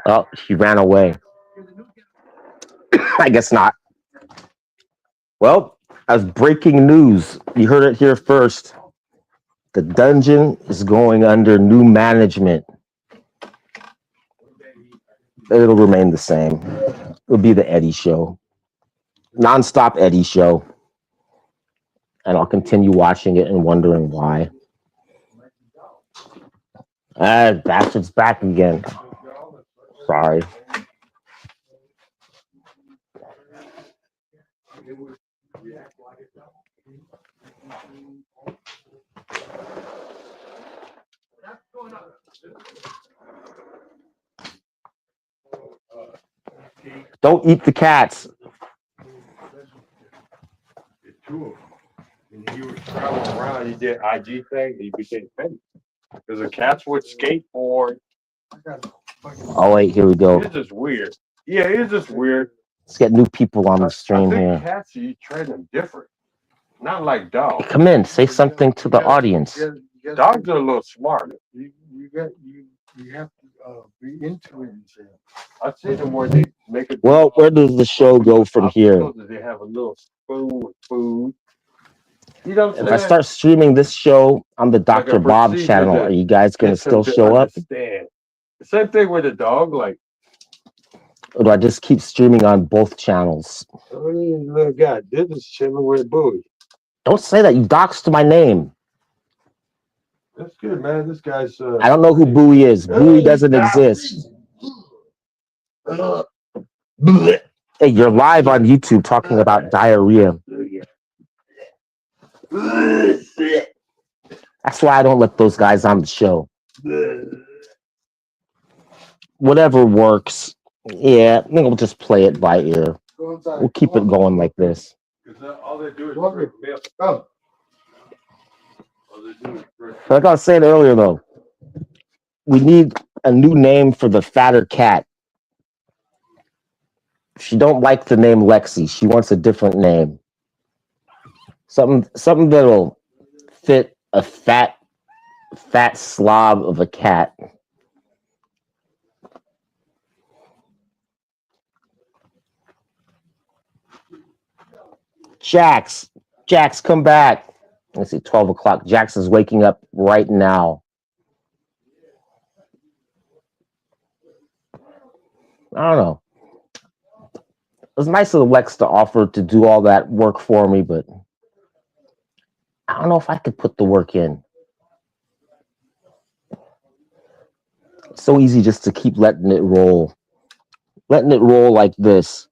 Oh, she ran away. I guess not. Well, as breaking news, you heard it here first. The dungeon is going under new management. It'll remain the same. It'll be the Eddie show. Non-stop Eddie show. And I'll continue watching it and wondering why. Bastard's back again. Sorry. Don't eat the cats. When he was traveling around, he did IG thing, he became famous. Because the cats would skateboard. Oh, wait, here we go. It's just weird. Yeah, it's just weird. Let's get new people on the I stream think here. cats, you train them different. Not like dogs. Come in, say something to the audience. Dogs are a little smarter. You have to be into it. I've seen them where they make it. Well, where does the show go from here? They have a little spoon with food. You know what I'm If I saying? start streaming this show on the Dr. Bob procedure channel, that are you guys going to Gets them still show up? understand. The same thing with a dog, like, Or do I just keep streaming on both channels? oh, little guy, this is chilling with a buoy. Don't say that. You doxed my name. That's good, man. This guy's. I don't know who Bowie is. Bowie doesn't exist. Hey, you're live on YouTube talking about diarrhea. That's why I don't let those guys on the show. Whatever works. Yeah, I think we'll just play it by ear. We'll keep it going like this. All they do is drink milk. All they do is drink. Like I was saying earlier, though, we need a new name for the fatter cat. She don't like the name Lexi. She wants a different name. Something that'll fit a fat slob of a cat. Jax, come back. Let's see, 12 o'clock. Jax is waking up right now. I don't know. It was nice of Lex to offer to do all that work for me, but I don't know if I could put the work in. It's so easy just to keep letting it roll. Letting it roll like this.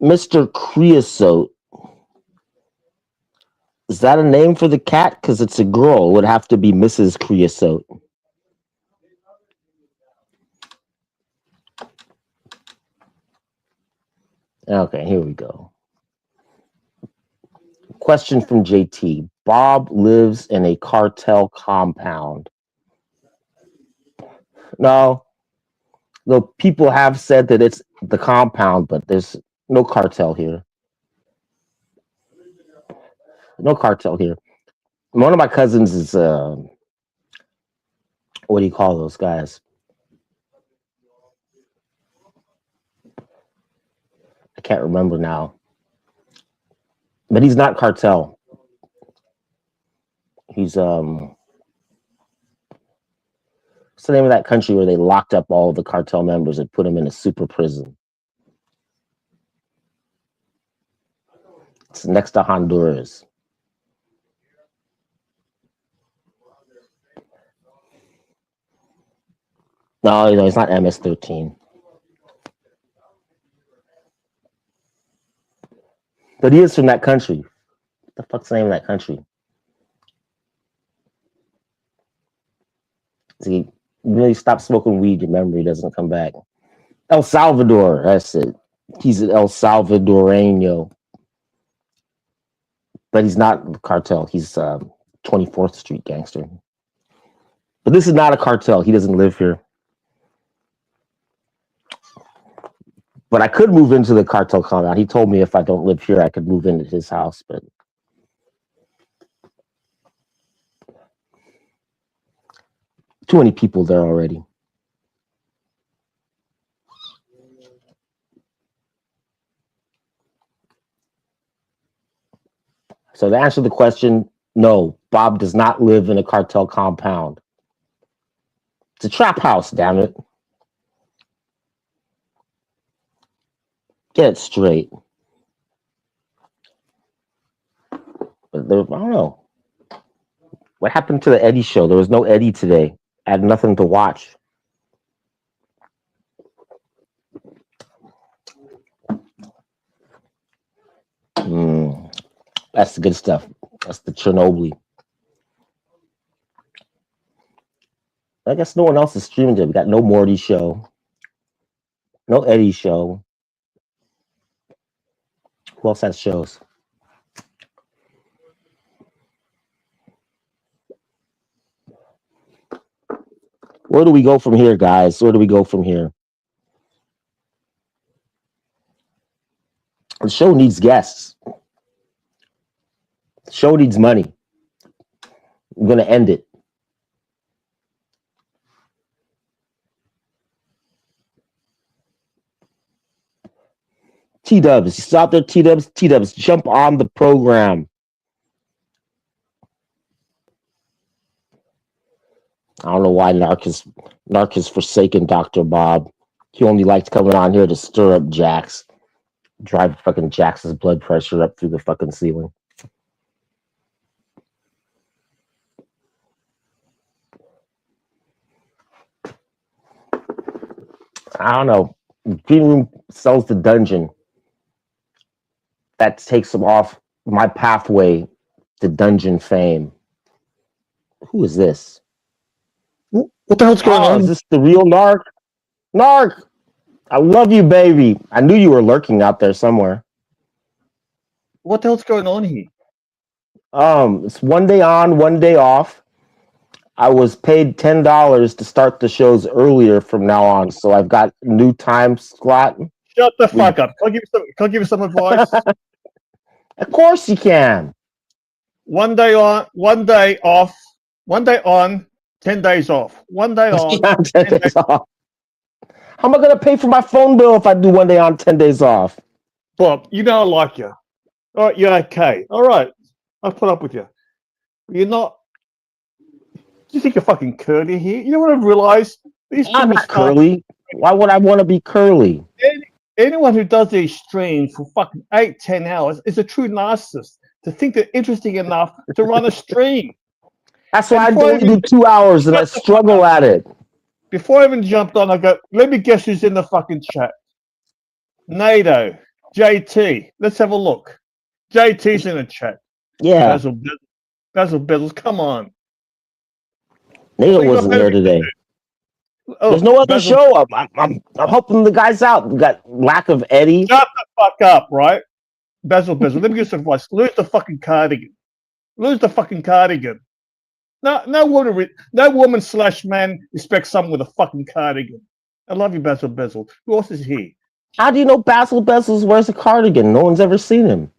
Mr. Creosote. Is that a name for the cat? Because it's a girl. It would have to be Mrs. Creosote. Okay, here we go. Question from JT. Bob lives in a cartel compound. No, people have said that it's the compound, but there's no cartel here. No cartel here. One of my cousins is, what do you call those guys? I can't remember now. But he's not cartel. He's, what's the name of that country where they locked up all of the cartel members and put them in a super prison? It's next to Honduras. No, it's not MS-13. But he is from that country. What the fuck's the name of that country? See, you really stop smoking weed, your memory doesn't come back. El Salvador, that's it. He's an El Salvadoreño. But he's not the cartel. He's 24th Street gangster. But this is not a cartel. He doesn't live here. But I could move into the cartel compound. He told me if I don't live here, I could move into his house. But too many people there already. So to answer the question, no, Bob does not live in a cartel compound. It's a trap house, damn it. Get it straight. But there, I don't know. What happened to the Eddie show? There was no Eddie today. I had nothing to watch. That's the good stuff. That's the Chernobyl. I guess no one else is streaming today. We got no Morty show. No Eddie show. Who else has shows? Where do we go from here, guys? Where do we go from here? The show needs guests. The show needs money. I'm going to end it. T-Dubs, you stop there, T-Dubs? T-Dubs, jump on the program. I don't know why Narc has forsaken Dr. Bob. He only liked coming on here to stir up Jax. Drive fucking Jax's blood pressure up through the fucking ceiling. I don't know. Green Room sells the dungeon. That takes him off my pathway to dungeon fame. Who is this? What the hell's going on? Is this the real Narc? Narc! I love you, baby. I knew you were lurking out there somewhere. What the hell's going on here? It's one day on, one day off. I was paid $10 to start the shows earlier from now on, so I've got new time slot. Shut the fuck up. Can I give you some advice? Of course you can. 1 day on, 1 day off, 1 day on, 10 days off. 1 day on, Yeah, 10 10 days off. How am I gonna pay for my phone bill if I do 1 day on, 10 days off? Bob, you know I like you. All right, you're okay. All right, I'll put up with you. You're not. You think you're fucking curly here? You know what I've realized? These I'm people not curly. Why would I want to be curly? anyone who does these streams for fucking 8, 10 hours is a true narcissist to think they're interesting enough to run a stream. That's why I Before only even- do 2 hours and I struggle at it. Before I even jumped on, I go, let me guess who's in the fucking chat. NATO, JT. Let's have a look. JT's in the chat. Yeah, Basil Bizzles, come on. Nate So you got wasn't better here today. Oh, There's no other Basil, show. I'm helping the guys out. We got lack of Eddie. shut the fuck up, right? Basil Bizzle, let me give you some advice. Lose the fucking cardigan. Lose the fucking cardigan. No woman slash man respects someone with a fucking cardigan. I love you, Basil Bizzle. Who else is here? How do you know Basil Bezos wears a cardigan? No one's ever seen him.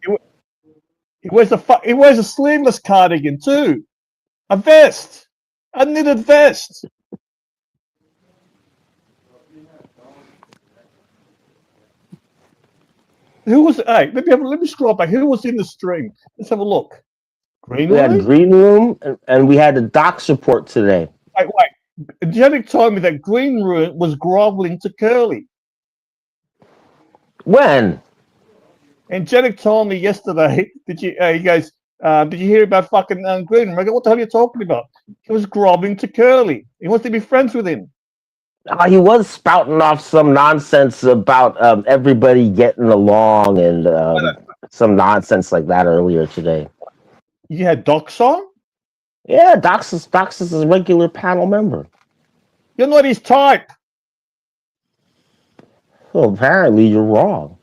He wears a sleeveless cardigan too. A vest. A knitted vest. Who was? Hey, let me scroll back. Who was in the stream? Let's have a look. We had Greenwood. Green Room and we had a docs report today. Wait. Janet told me that Green Room was groveling to Curly, When? and Janet told me yesterday. Did you? You guys? Did you hear about fucking Green Room? I go, what the hell are you talking about? He was groveling to Curly. He wants to be friends with him. He was spouting off some nonsense about everybody getting along and some nonsense like that earlier today. You had Docs on? Yeah, Docs is a regular panel member. You're not his type. Well, apparently you're wrong.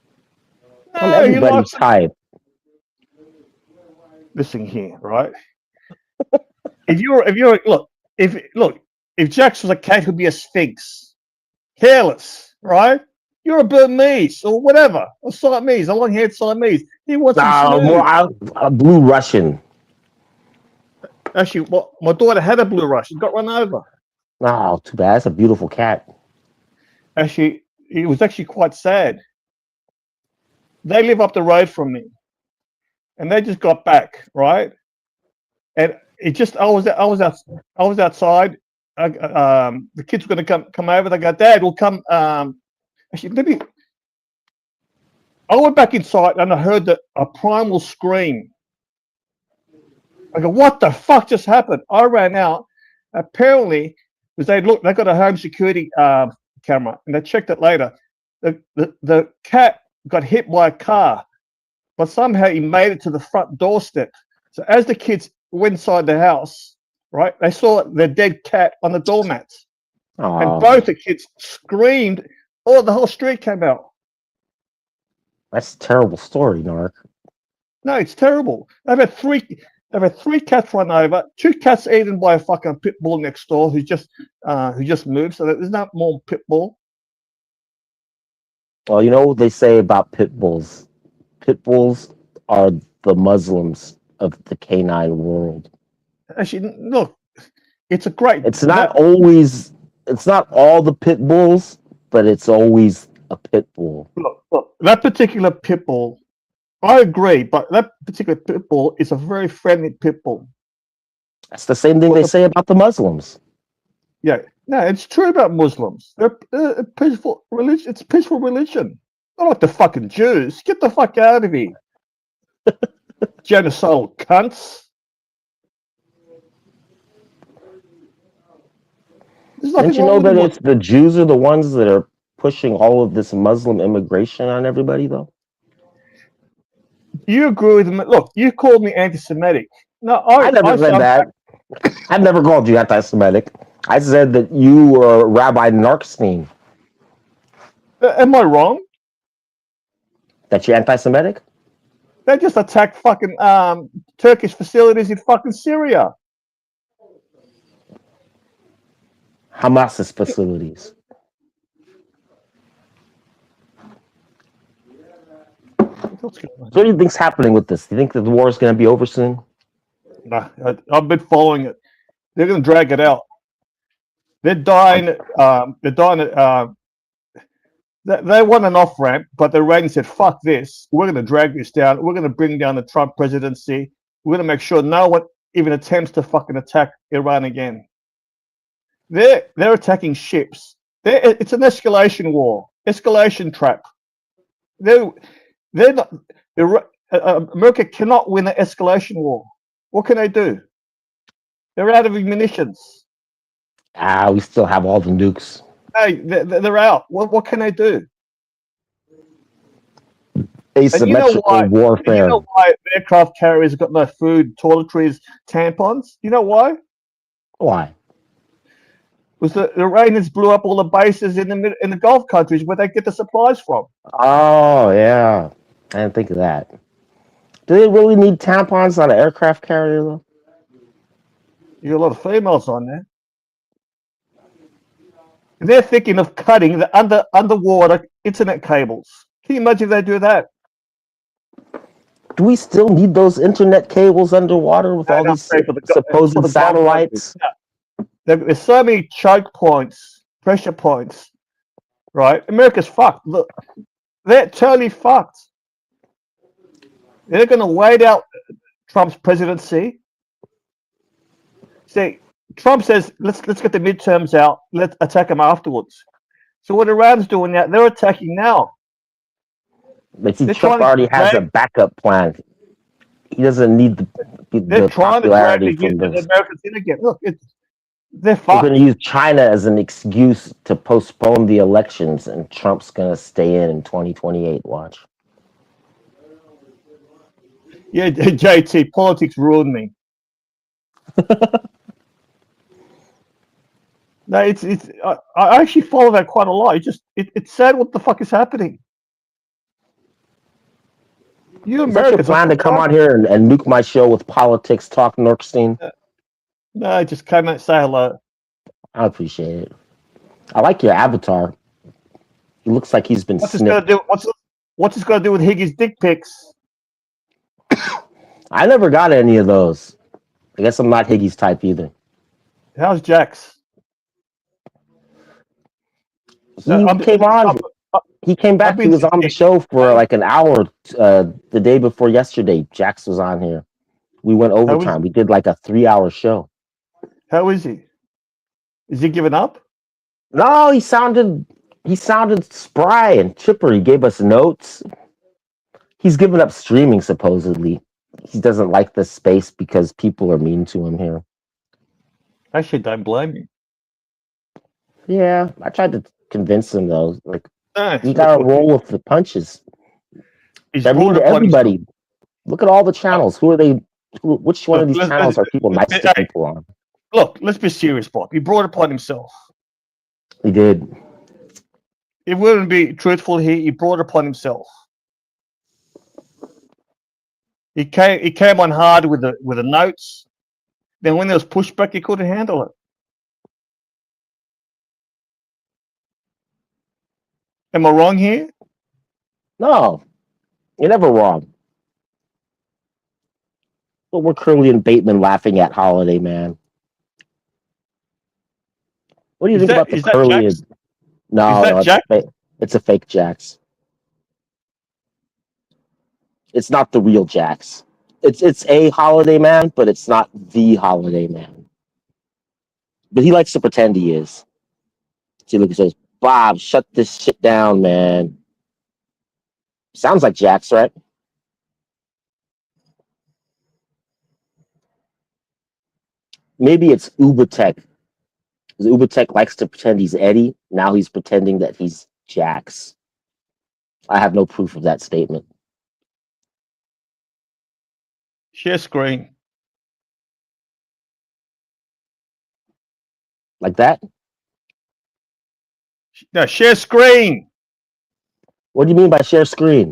I'm No, he everybody's likes. type. Listen here, right? If Jax was a cat, he'd be a sphinx, hairless, right? You're a Burmese or whatever, or Siamese, a long-haired Siamese. He wants some smooth. More a blue Russian. Actually, my daughter had a blue Russian, got run over. Oh, too bad. That's a beautiful cat. Actually, it was actually quite sad. They live up the road from me, and they just got back, right? And it just I was outside. The kids were going to come over. They go, Dad, we'll come. Actually, I went back inside and I heard a primal scream. I go, what the fuck just happened? I ran out. Apparently, because they got a home security camera and they checked it later. The cat got hit by a car, but somehow he made it to the front doorstep. So as the kids went inside the house, right, they saw the dead cat on the doormats. Oh, And both the kids screamed. Oh, the whole street came out. that's a terrible story, Nark. No, it's terrible. They've had three cats run over, 2 cats eaten by a fucking pit bull next door who just moved. So there's not more pit bull. Well, you know what they say about pit bulls? Pit bulls are the Muslims of the canine world. Actually, look, it's a great. It's not all the pit bulls, but it's always a pit bull. Look, that particular pit bull, I agree, but that particular pit bull is a very friendly pit bull. That's the same thing they say about the Muslims. Yeah, no, it's true about Muslims. They're a peaceful religion. It's a peaceful religion. Not like the fucking Jews. Get the fuck out of here. Genocidal cunts. There's nothing Didn't you wrong know with that them. it's the Jews are the ones that are pushing all of this Muslim immigration on everybody, though? You agree with me? Look, you called me anti-Semitic. No, I never said that. I never called you anti-Semitic. I said that you were Rabbi Narkstein. Am I wrong? That you're anti-Semitic? They just attacked fucking Turkish facilities in fucking Syria. Hamas's facilities. What's going on? So what do you think's happening with this? Do you think that the war is going to be over soon? Nah, I've been following it. They're going to drag it out. They're dying. They're dying. They want an off ramp, but the Iranians said, "Fuck this. We're going to drag this down. We're going to bring down the Trump presidency. We're going to make sure no one even attempts to fucking attack Iran again." They're attacking ships. It's an escalation war, escalation trap. They're not. America cannot win an escalation war. What can they do? They're out of munitions. We still have all the nukes. Hey, they're out. What can they do? Asymmetrical warfare. You know why aircraft carriers have got no food, toiletries, tampons? You know why? Why? Was the Iranians blew up all the bases in the Gulf countries where they get the supplies from. Oh, yeah. I didn't think of that. Do they really need tampons on an aircraft carrier, though? You got a lot of females on there. And they're thinking of cutting the underwater internet cables. Can you imagine if they do that? Do we still need those internet cables underwater with all these supposed satellites? There's so many choke points, pressure points, right? America's fucked. Look, they're totally fucked. They're going to wait out Trump's presidency. See, Trump says, let's get the midterms out. Let's attack them afterwards. So what Iran's doing now, they're attacking now. But see, Trump already has a backup plan. He doesn't need the popularity from the Americans in again. Look, they're fucked. We're going to use China as an excuse to postpone the elections, and Trump's going to stay in 2028. Watch. Yeah, JT, politics ruined me. No, I actually follow that quite a lot. It's sad what the fuck is happening. You Americans plan to come on here and nuke my show with politics talk, Norkstein? No, I just came out and say hello. I appreciate it. I like your avatar. He looks like he's been snipped. What's this got to do with Higgy's dick pics? I never got any of those. I guess I'm not Higgy's type either. How's Jax? He came on. He came back. He was on the show for like an hour the day before yesterday. Jax was on here. We went overtime. We did like a 3-hour show. How is he? Is he giving up? No, he sounded spry and chipper. He gave us notes. He's given up streaming supposedly. He doesn't like the space because people are mean to him here. Actually, don't blame you. Yeah, I tried to convince him though. Like, you gotta roll with the punches. They're mean to everybody. Look at all the channels. Who are they? Which one of these channels are people nice to people on? Look, let's be serious, Bob. He brought it upon himself. He did. It wouldn't be truthful here. He brought it upon himself. He came on hard with the notes. Then when there was pushback, he couldn't handle it. Am I wrong here? No, you're never wrong. But we're Curly and Bateman laughing at Holiday Man. What do you think about the Curly? No, it's a fake Jax. It's not the real Jax. It's a Holiday Man, but it's not the Holiday Man. But he likes to pretend he is. See, look, he says, "Bob, shut this shit down, man." Sounds like Jax, right? Maybe it's Ubertech. Because Ubertech likes to pretend he's Eddie. Now he's pretending that he's Jax. I have no proof of that statement. Share screen. Like that? No, share screen. What do you mean by share screen?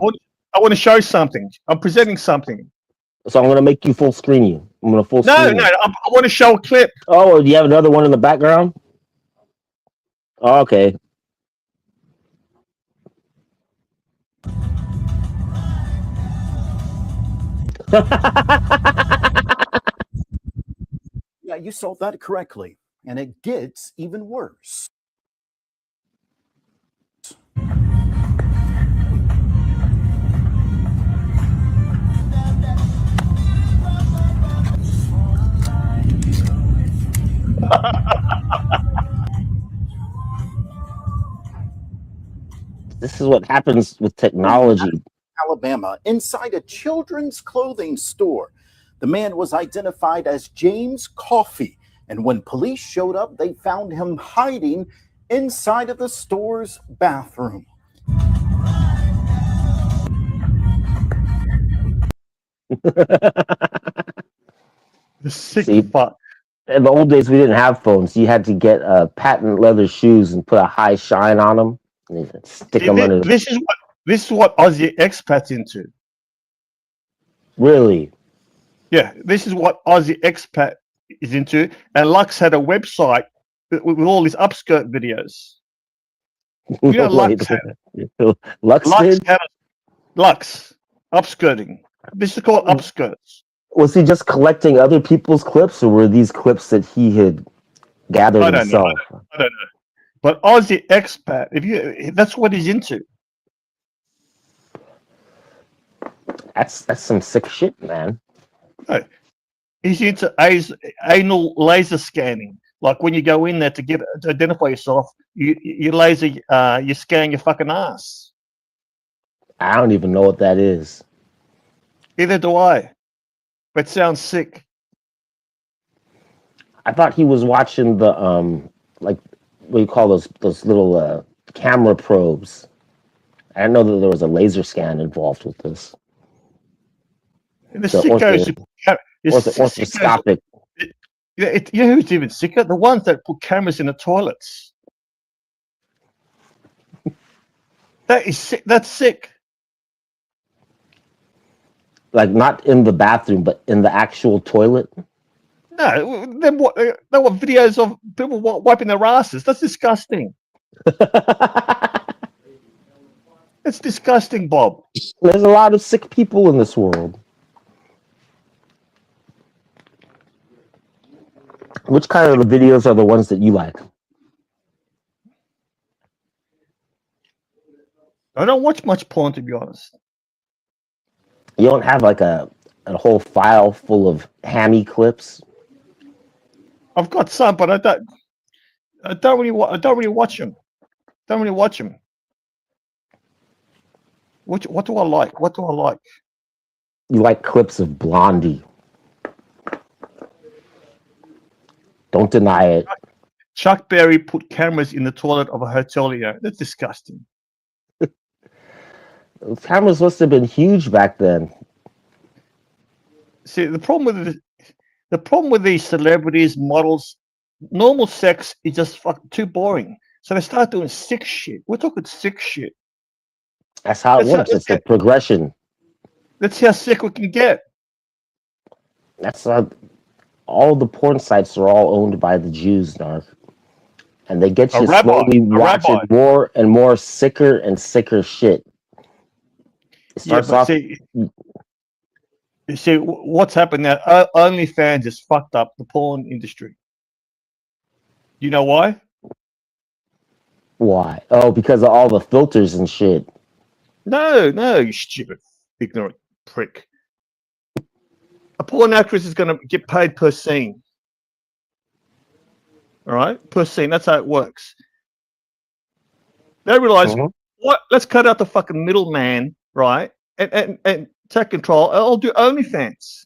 I want to show something. I'm presenting something. So I'm going to make you full screen you. I'm going to full screen No, you. I want to show a clip. Oh, do you have another one in the background? Oh, okay. Yeah, you saw that correctly. And it gets even worse. This is what happens with technology. Alabama, inside a children's clothing store. The man was identified as James Coffey, and when police showed up, they found him hiding inside of the store's bathroom. The sick See, fuck. in the old days, we didn't have phones. You had to get patent leather shoes and put a high shine on them and stick See, them under. this is what Aussie expats into. Really? Yeah, this is what Aussie expat is into. And Lux had a website with all these upskirt videos. You know, Lux Lux did? had Lux upskirting. This is called upskirts. Was he just collecting other people's clips, or were these clips that he had gathered I don't know. himself? I don't know. But Aussie expat, that's what he's into. That's some sick shit, man. No, he's into anal laser scanning. Like when you go in there to identify yourself, you laser you scan your fucking ass. I don't even know what that is. Either do I. But it sounds sick. I thought he was watching the like what do you call those little camera probes. I didn't know that there was a laser scan involved with this. And the sickos, orthoscopic. You know who's even sicker? The ones that put cameras in the toilets. That is sick. That's sick. Like not in the bathroom, but in the actual toilet. No, then what? There were videos of people wiping their asses. That's disgusting. It's disgusting, Bob. There's a lot of sick people in this world. Which kind of the videos are the ones that you like? I don't watch much porn, to be honest. You don't have like a whole file full of hammy clips. I've got some, but I don't really watch them. Don't really watch them. What do I like? What do I like? You like clips of Blondie. Don't deny it. Chuck Berry put cameras in the toilet of a hotelier. That's disgusting. Cameras must have been huge back then. See, the problem with these celebrities, models, normal sex is just too boring. So they start doing sick shit. We're talking sick shit. That's how it works. It's the progression. Let's see how sick we can get. That's all the porn sites are all owned by the Jews, Narc. And they get you slowly watching more and more sicker and sicker shit. It starts off. You see, what's happened now? OnlyFans has fucked up the porn industry. You know why? Why? Oh, because of all the filters and shit. No, you stupid, ignorant prick. A porn actress is going to get paid per scene. All right? Per scene. That's how it works. They realize, what? Let's cut out the fucking middleman, right? And take control. I'll do OnlyFans.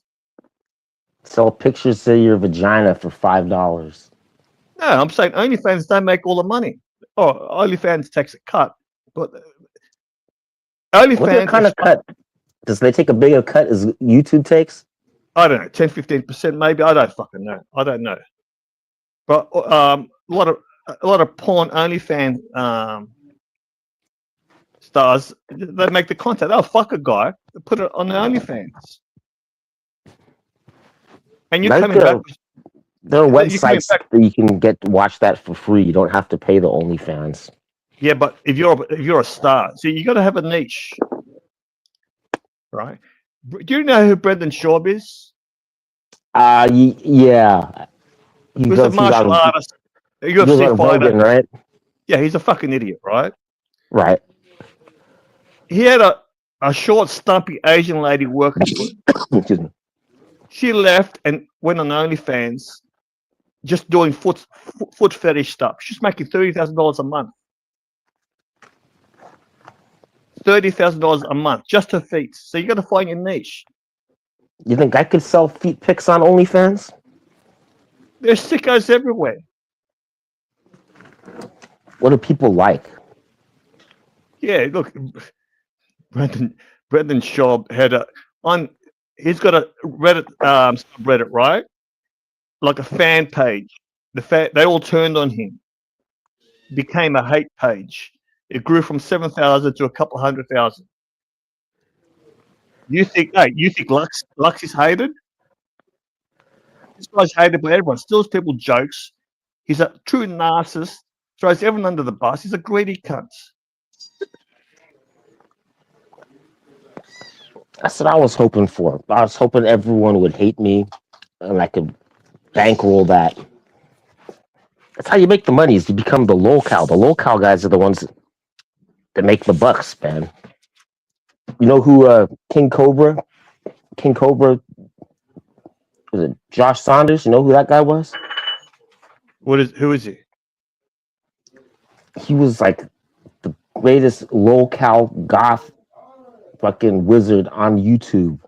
Sell pictures of your vagina for $5. No, I'm saying OnlyFans don't make all the money. Oh, OnlyFans takes a cut. But OnlyFans... What kind of cut? Does they take a bigger cut as YouTube takes? I don't know, 10, 15% maybe. I don't fucking know. I don't know. But a lot of porn OnlyFans stars, they make the content. They'll fuck a guy, put it on the OnlyFans. And you're coming back. There are You can websites that you can watch that for free. You don't have to pay the OnlyFans. Yeah, but if you're a star, see, you got to have a niche, right? Do you know who Brendan Schaub is? Yeah. He was a martial artist, a He goes UFC on fighter. Rogan, right? Yeah, he's a fucking idiot, right? Right. He had a short, stumpy Asian lady working for him. Excuse me. She left and went on OnlyFans, just doing foot fetish stuff. She's making $30,000 a month. $30,000 a month, just her feet. So you got to find your niche. You think I could sell feet pics on OnlyFans? There's sickos everywhere. What do people like? Yeah, look, Brendan Schaub had he's got a Reddit subreddit, right? Like a fan page. They all turned on him. Became a hate page. It grew from 7,000 to a couple 100,000. You think Lux is hated? This guy's hated by everyone. Steals people jokes. He's a true narcissist. Throws everyone under the bus. He's a greedy cunt. That's what I was hoping for. I was hoping everyone would hate me and I could bankroll that. That's how you make the money, is you become the locale. The locale guys are the ones that make the bucks, man. You know who King Cobra, was it Josh Saunders? You know who that guy was? Who is he? He was like the greatest locale goth fucking wizard on YouTube.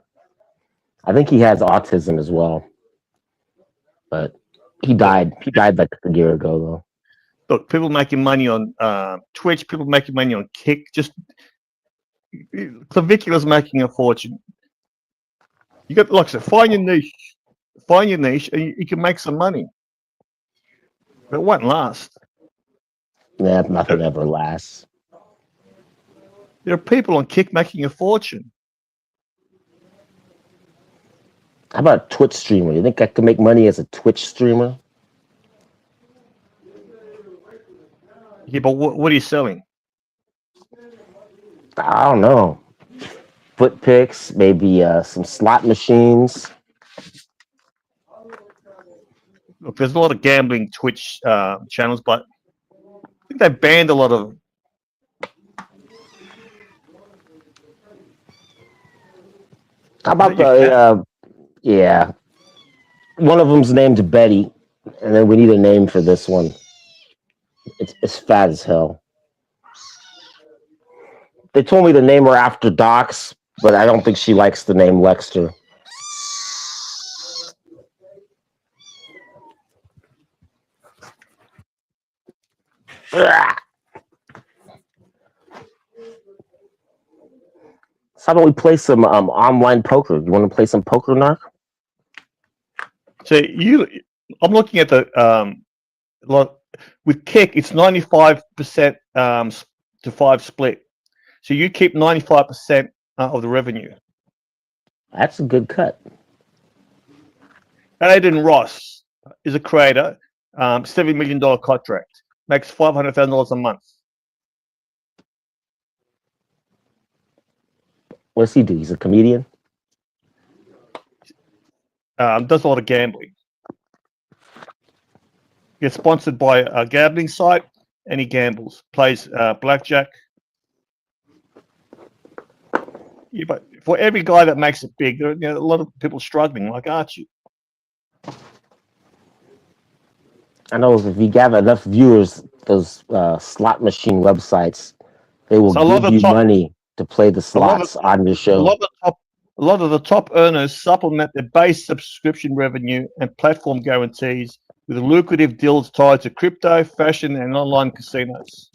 I think he has autism as well. But he died. He died like a year ago, though. Look, people making money on Twitch, people making money on Kick. Just Clavicula's making a fortune. You got, like I said, find your niche, and you can make some money. But it won't last. Yeah, nothing ever lasts. There are people on Kick making a fortune. How about a Twitch streamer? You think I could make money as a Twitch streamer? Yeah, but what are you selling? I don't know. Foot picks, maybe some slot machines. Look, there's a lot of gambling Twitch channels, but I think they banned a lot of them. How about yeah. One of them's named Betty, and then we need a name for this one. It's fat as hell. They told me to name her after Docs, but I don't think she likes the name Lexter. Ugh. So how about we play some online poker? You want to play some poker, Narc? So I'm looking at the with Kick, it's 95% to 5 split. So you keep 95% of the revenue. That's a good cut. Aiden Ross is a creator, $7 million contract, makes $500,000 a month. What does he do? He's a comedian? Does a lot of gambling. Gets sponsored by a gambling site, and he gambles. Plays blackjack. Yeah, but for every guy that makes it big, there are a lot of people struggling, like Archie. I know if you have enough viewers, those slot machine websites, they will give you money to play the slots on your show. A lot of the top earners supplement their base subscription revenue and platform guarantees with lucrative deals tied to crypto, fashion, and online casinos.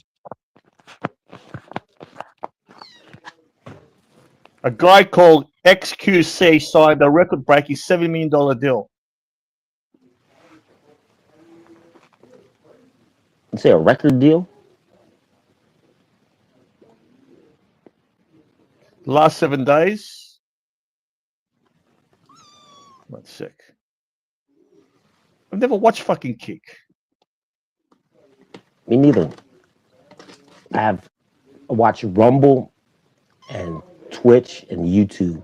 A guy called XQC signed a record-breaking $7 million deal. You say a record deal? The last 7 days. 1 sec. I've never watched fucking Kick. Me neither. I watch Rumble and Twitch and YouTube.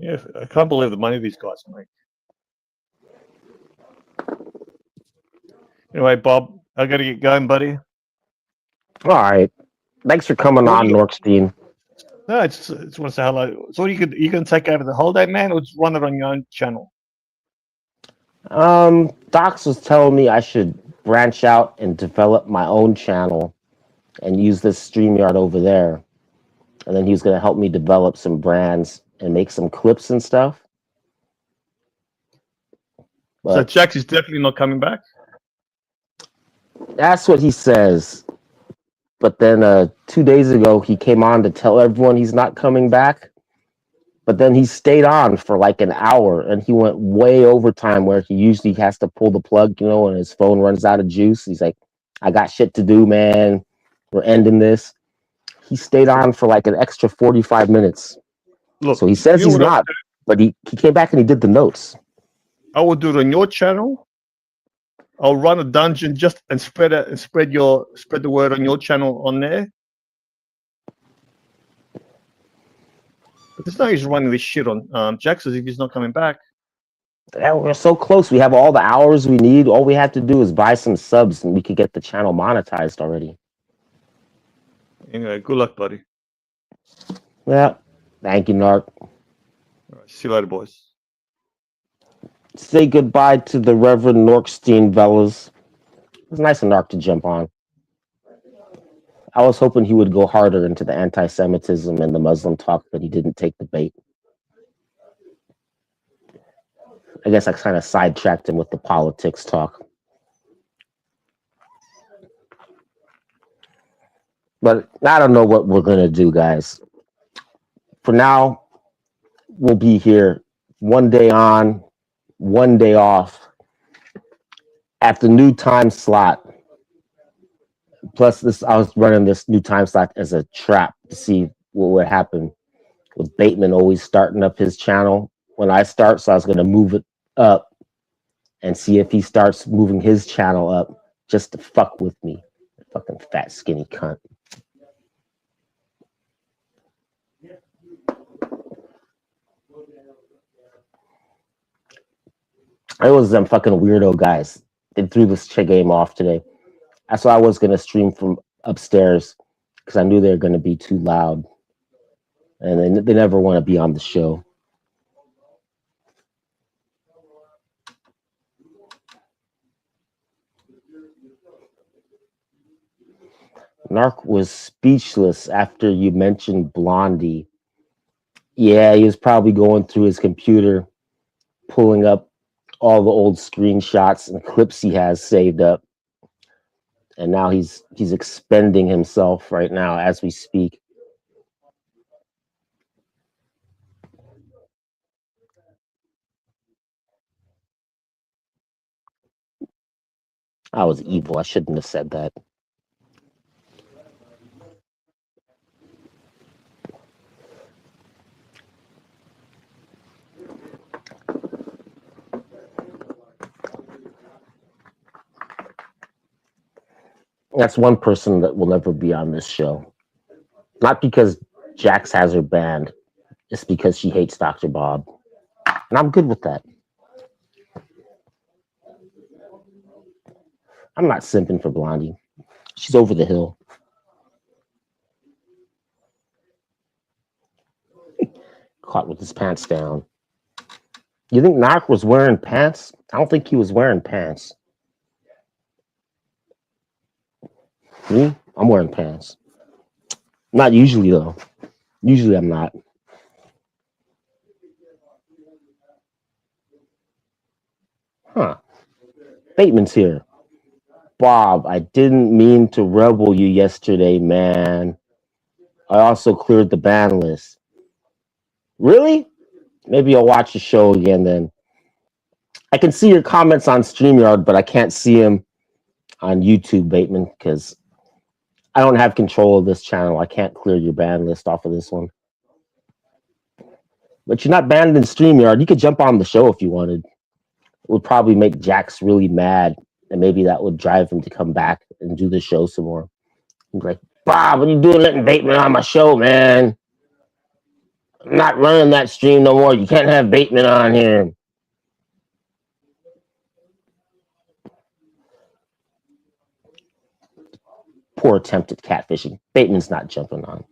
Yeah, I can't believe the money these guys make. Anyway, Bob, I got to get going, buddy. All right. Thanks for coming What on, do you- Norkstein. No, it's want to say hello. So you can take over the whole day, man, or just run it on your own channel? Docs was telling me I should branch out and develop my own channel and use this StreamYard over there. And then he was going to help me develop some brands and make some clips and stuff. So But Jax is definitely not coming back. that's what he says. But then 2 days ago, he came on to tell everyone he's not coming back. But then he stayed on for like an hour, and he went way overtime where he usually has to pull the plug, and his phone runs out of juice. He's like, I got shit to do, man. We're ending this. He stayed on for like an extra 45 minutes. Look, So he says you know he's what not, but he came back and he did the notes. I will do it on your channel. I'll run a dungeon just and spread the word on your channel on there. But there's no use running this shit on Jax if he's not coming back. Yeah, we're so close. We have all the hours we need. All we have to do is buy some subs and we could get the channel monetized already. Anyway, good luck, buddy. Yeah. Thank you, Narc. All right, see you later, boys. Say goodbye to the Reverend Norkstein, fellas. It was nice of Narc to jump on. I was hoping he would go harder into the anti-Semitism and the Muslim talk, but he didn't take the bait. I guess I kind of sidetracked him with the politics talk. But I don't know what we're going to do, guys. For now, we'll be here 1 day on, 1 day off at the new time slot. Plus, I was running this new time slot as a trap to see what would happen with Bateman always starting up his channel when I start. So I was going to move it up and see if he starts moving his channel up just to fuck with me. Fucking fat, skinny cunt. It was them fucking weirdo guys. They threw this game off today. That's why I was going to stream from upstairs because I knew they were going to be too loud. And they never want to be on the show. Narc was speechless after you mentioned Blondie. Yeah, he was probably going through his computer, pulling up all the old screenshots and clips he has saved up. And now he's expending himself right now as we speak. I was evil. I shouldn't have said that. That's one person that will never be on this show. Not because Jax has her banned. It's because she hates Dr. Bob. And I'm good with that. I'm not simping for Blondie. She's over the hill. Caught with his pants down. You think Narc was wearing pants? I don't think he was wearing pants. Me? I'm wearing pants. Not usually, though. Usually I'm not. Huh. Bateman's here. Bob, I didn't mean to rebel you yesterday, man. I also cleared the ban list. Really? Maybe I'll watch the show again then. I can see your comments on StreamYard, but I can't see them on YouTube, Bateman, because I don't have control of this channel. I can't clear your ban list off of this one. But you're not banned in StreamYard. You could jump on the show if you wanted. It would probably make Jax really mad, and maybe that would drive him to come back and do the show some more. He's like, Bob, what are you doing letting Bateman on my show, man? I'm not running that stream no more. You can't have Bateman on here. Poor attempt at catfishing. Bateman's not jumping on.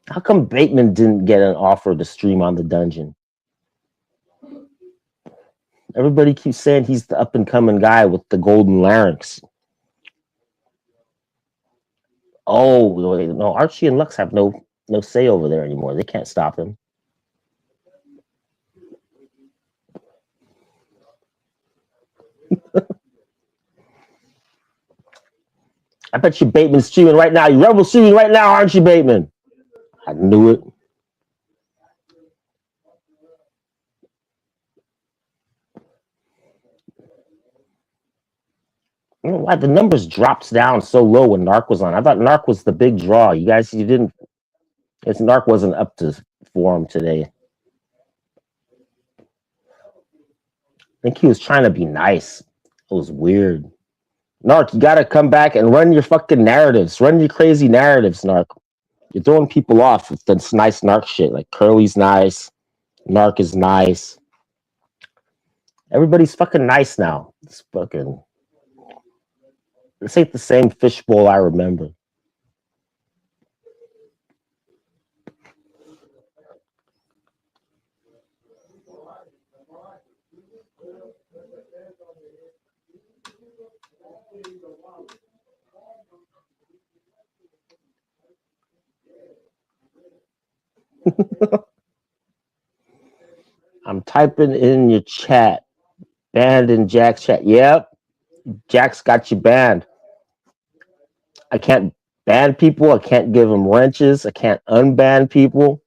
How come Bateman didn't get an offer to stream on the dungeon? Everybody keeps saying he's the up-and-coming guy with the golden larynx. Oh, wait, no, Archie and Lux have no say over there anymore. They can't stop him. I bet you Bateman's streaming right now. You rebel streaming right now, aren't you, Bateman? I knew it. I don't know why the numbers drops down so low when Narc was on. I thought Narc was the big draw. You guys, you didn't. Narc wasn't up to form today. I think he was trying to be nice. It was weird. Narc, you gotta come back and run your fucking narratives. Run your crazy narratives, Narc. You're throwing people off with this nice Narc shit. Like Curly's nice, Narc is nice. Everybody's fucking nice now. This ain't the same fishbowl I remember. I'm typing in your chat. Banned in Jack's chat. Yep. Jack's got you banned. I can't ban people. I can't give them wrenches. I can't unban people.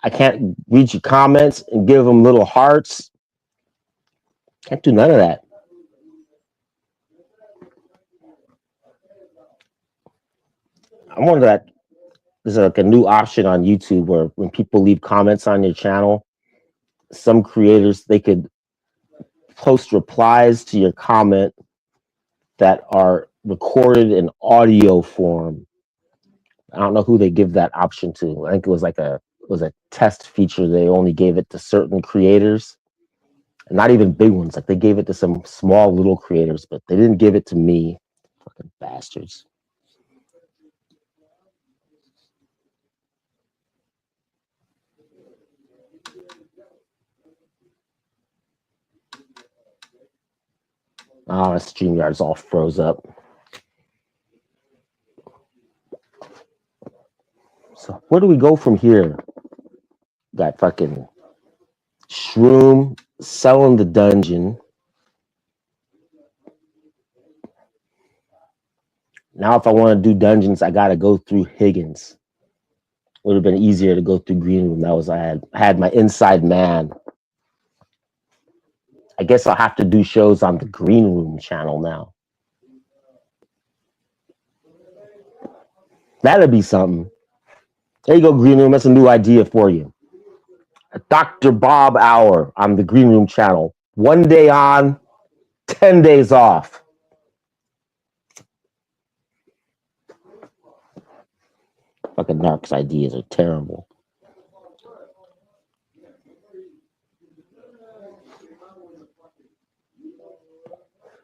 I can't read your comments and give them little hearts. Can't do none of that. I wonder that there's like a new option on YouTube where when people leave comments on your channel, some creators, they could post replies to your comment that are recorded in audio form. I don't know who they give that option to. I think it was a test feature. They only gave it to certain creators, and not even big ones. Like they gave it to some small little creators, but they didn't give it to me. Fucking bastards. Oh, StreamYard's all froze up. So where do we go from here? Got fucking Shroom selling the dungeon. Now if I want to do dungeons, I gotta go through Higgins. Would have been easier to go through Green Room. That was I had my inside man. I guess I'll have to do shows on the Green Room channel now. That'll be something. There you go, Green Room. That's a new idea for you. A Dr. Bob Hour on the Green Room channel. 1 day on, 10 days off. Fucking Narc's ideas are terrible.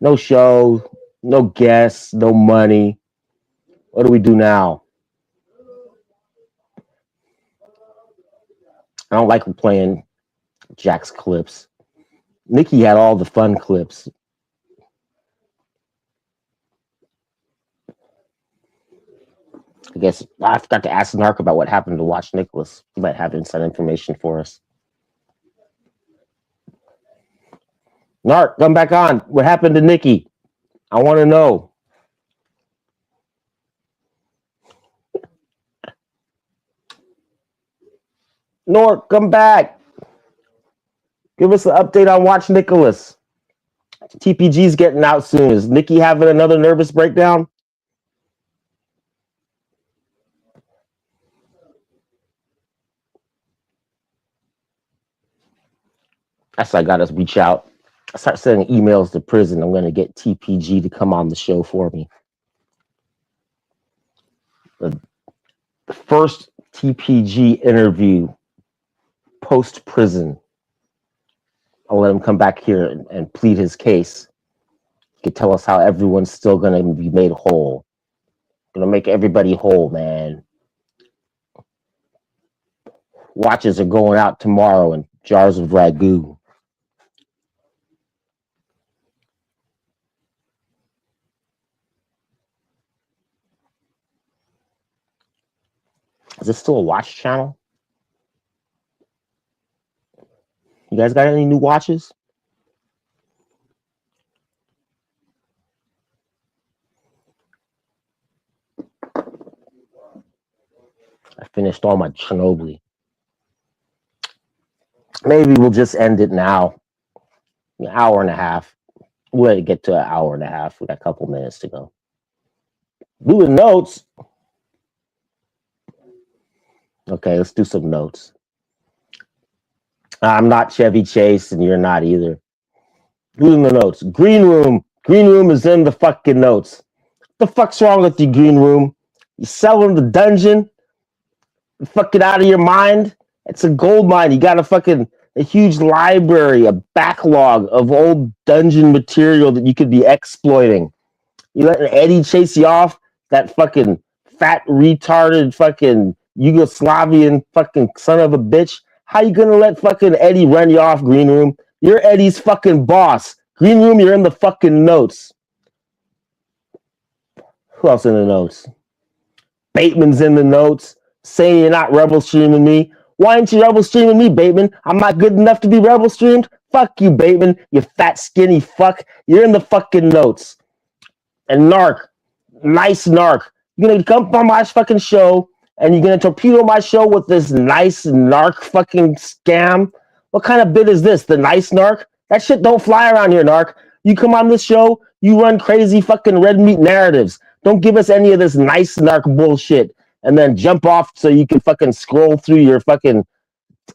No show, no guests, no money. What do we do now? I don't like playing Jack's clips. Nikki had all the fun clips. I guess I forgot to ask Narc about what happened to Watch Nicholas. He might have inside information for us. Narc, come back on. What happened to Nikki? I want to know. Nork, come back. Give us an update on Watch Nicholas. TPG's getting out soon. Is Nikki having another nervous breakdown? That's why I got to reach out. I start sending emails to prison. I'm going to get TPG to come on the show for me. The first TPG interview post-prison. I'll let him come back here and plead his case. He could tell us how everyone's still going to be made whole. Going to make everybody whole, man. Watches are going out tomorrow in jars of ragu. Is this still a watch channel? You guys got any new watches? I finished all my Chernobyl. Maybe we'll just end it now. An hour and a half. We'll let it get to an hour and a half. We got a couple minutes to go. Doing notes. Okay, let's do some notes. I'm not Chevy Chase, and you're not either. Doing the notes. Green Room. Green Room is in the fucking notes. What the fuck's wrong with you, Green Room? You selling the dungeon? You fucking out of your mind? It's a gold mine. You got a huge library, a backlog of old dungeon material that you could be exploiting. You letting Eddie chase you off? That fucking fat, retarded, fucking Yugoslavian fucking son of a bitch. How you gonna let fucking Eddie run you off, Green Room? You're Eddie's fucking boss. Green Room, you're in the fucking notes. Who else in the notes? Bateman's in the notes, saying you're not rebel streaming me. Why ain't you rebel streaming me, Bateman? I'm not good enough to be rebel streamed? Fuck you, Bateman, you fat, skinny fuck. You're in the fucking notes. And Narc, nice Narc. You're gonna come on my fucking show and you're gonna torpedo my show with this nice Narc fucking scam? What kind of bit is this? The nice Narc? That shit don't fly around here, Narc. You come on this show, you run crazy fucking red meat narratives. Don't give us any of this nice Narc bullshit. And then jump off so you can fucking scroll through your fucking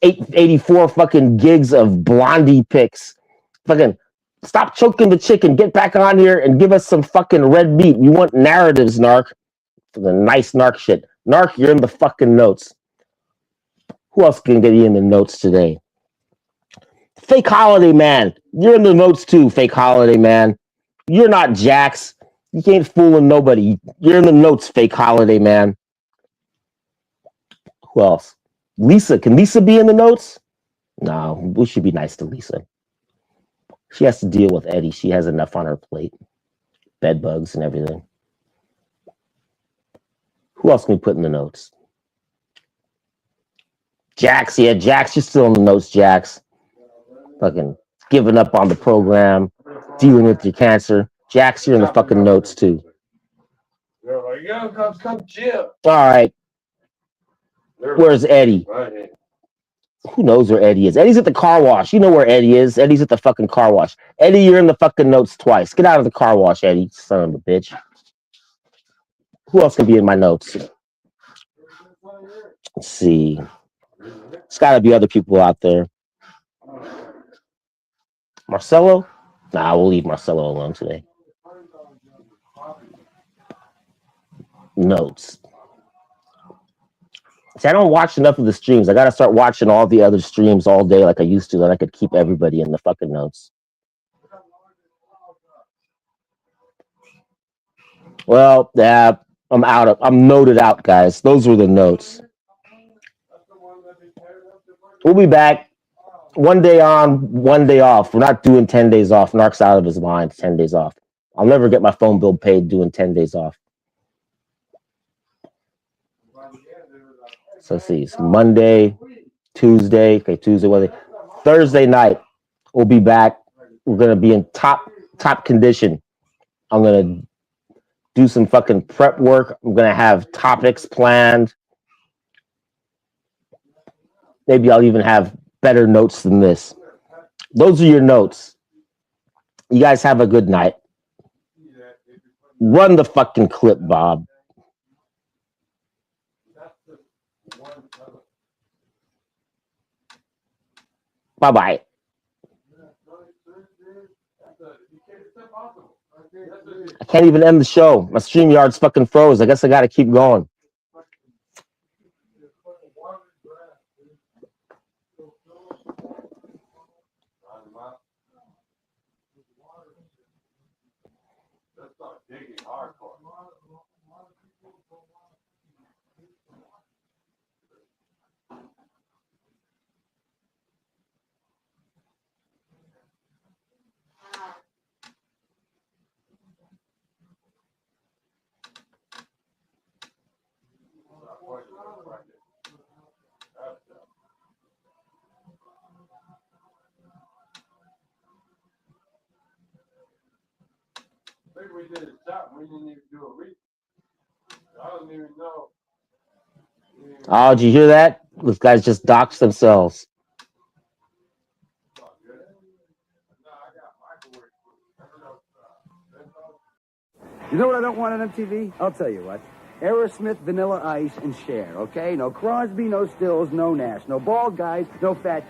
884 fucking gigs of Blondie pics. Fucking stop choking the chicken. Get back on here and give us some fucking red meat. We want narratives, Narc. The nice Narc shit. Narc, you're in the fucking notes. Who else can get you in the notes today? Fake Holiday Man. You're in the notes too, Fake Holiday Man. You're not Jax. You ain't fooling nobody. You're in the notes, Fake Holiday Man. Who else? Lisa. Can Lisa be in the notes? No, we should be nice to Lisa. She has to deal with Eddie. She has enough on her plate. Bed bugs and everything. Who else can we put in the notes? Jax. Yeah, Jax. You're still in the notes, Jax. Fucking giving up on the program. Dealing with your cancer. Jax, you're in the fucking notes too. There you go. Come Jim. All right. Where's Eddie? Who knows where Eddie is? Eddie's at the car wash. You know where Eddie is. Eddie's at the fucking car wash. Eddie, you're in the fucking notes twice. Get out of the car wash, Eddie, son of a bitch. Who else can be in my notes? Let's see. There's got to be other people out there. Marcelo? Nah, we'll leave Marcelo alone today. Notes. See, I don't watch enough of the streams. I got to start watching all the other streams all day like I used to, then I could keep everybody in the fucking notes. Well, yeah, I'm noted out, guys. Those were the notes. We'll be back. 1 day on, 1 day off. We're not doing 10 days off. Narc's out of his mind. 10 days off. I'll never get my phone bill paid doing 10 days off. So let's see. It's Monday, Tuesday. Okay, Tuesday, Wednesday. Thursday night, we'll be back. We're going to be in top condition. I'm going to do some fucking prep work. I'm going to have topics planned. Maybe I'll even have better notes than this. Those are your notes. You guys have a good night. Run the fucking clip, Bob. Bye-bye. I can't even end the show. My StreamYard's fucking froze. I guess I gotta keep going. Maybe we did it shot. We didn't even do a read. I don't even know. Oh, did you hear that? Those guys just doxed themselves. You know what I don't want on MTV? I'll tell you what. Aerosmith, Vanilla Ice, and Cher, okay? No Crosby, no Stills, no Nash. No bald guys, no fat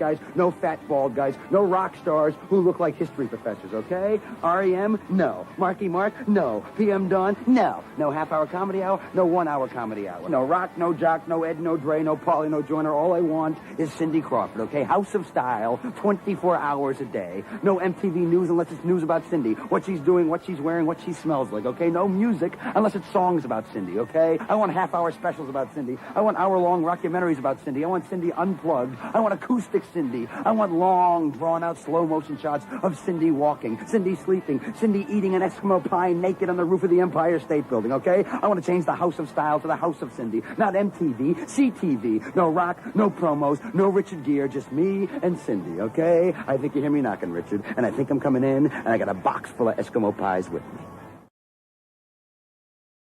bald guys, no rock stars who look like history professors, okay? REM, no. Marky Mark, no. PM Dawn, no. No half-hour comedy hour, no one-hour comedy hour. No rock, no jock, no Ed, no Dre, no Pauly, no Joyner. All I want is Cindy Crawford, okay? House of Style, 24 hours a day. No MTV news unless it's news about Cindy. What she's doing, what she's wearing, what she smells like, okay? No music unless it's songs about Cindy, okay? I want half-hour specials about Cindy. I want hour-long documentaries about Cindy. I want Cindy unplugged. I want acoustic Cindy. I want long, drawn-out, slow-motion shots of Cindy walking, Cindy sleeping, Cindy eating an Eskimo pie naked on the roof of the Empire State Building, okay? I want to change the House of Style to the House of Cindy. Not MTV, CTV. No rock, no promos, no Richard Gere, just me and Cindy, okay? I think you hear me knocking, Richard. And I think I'm coming in, and I got a box full of Eskimo pies with me.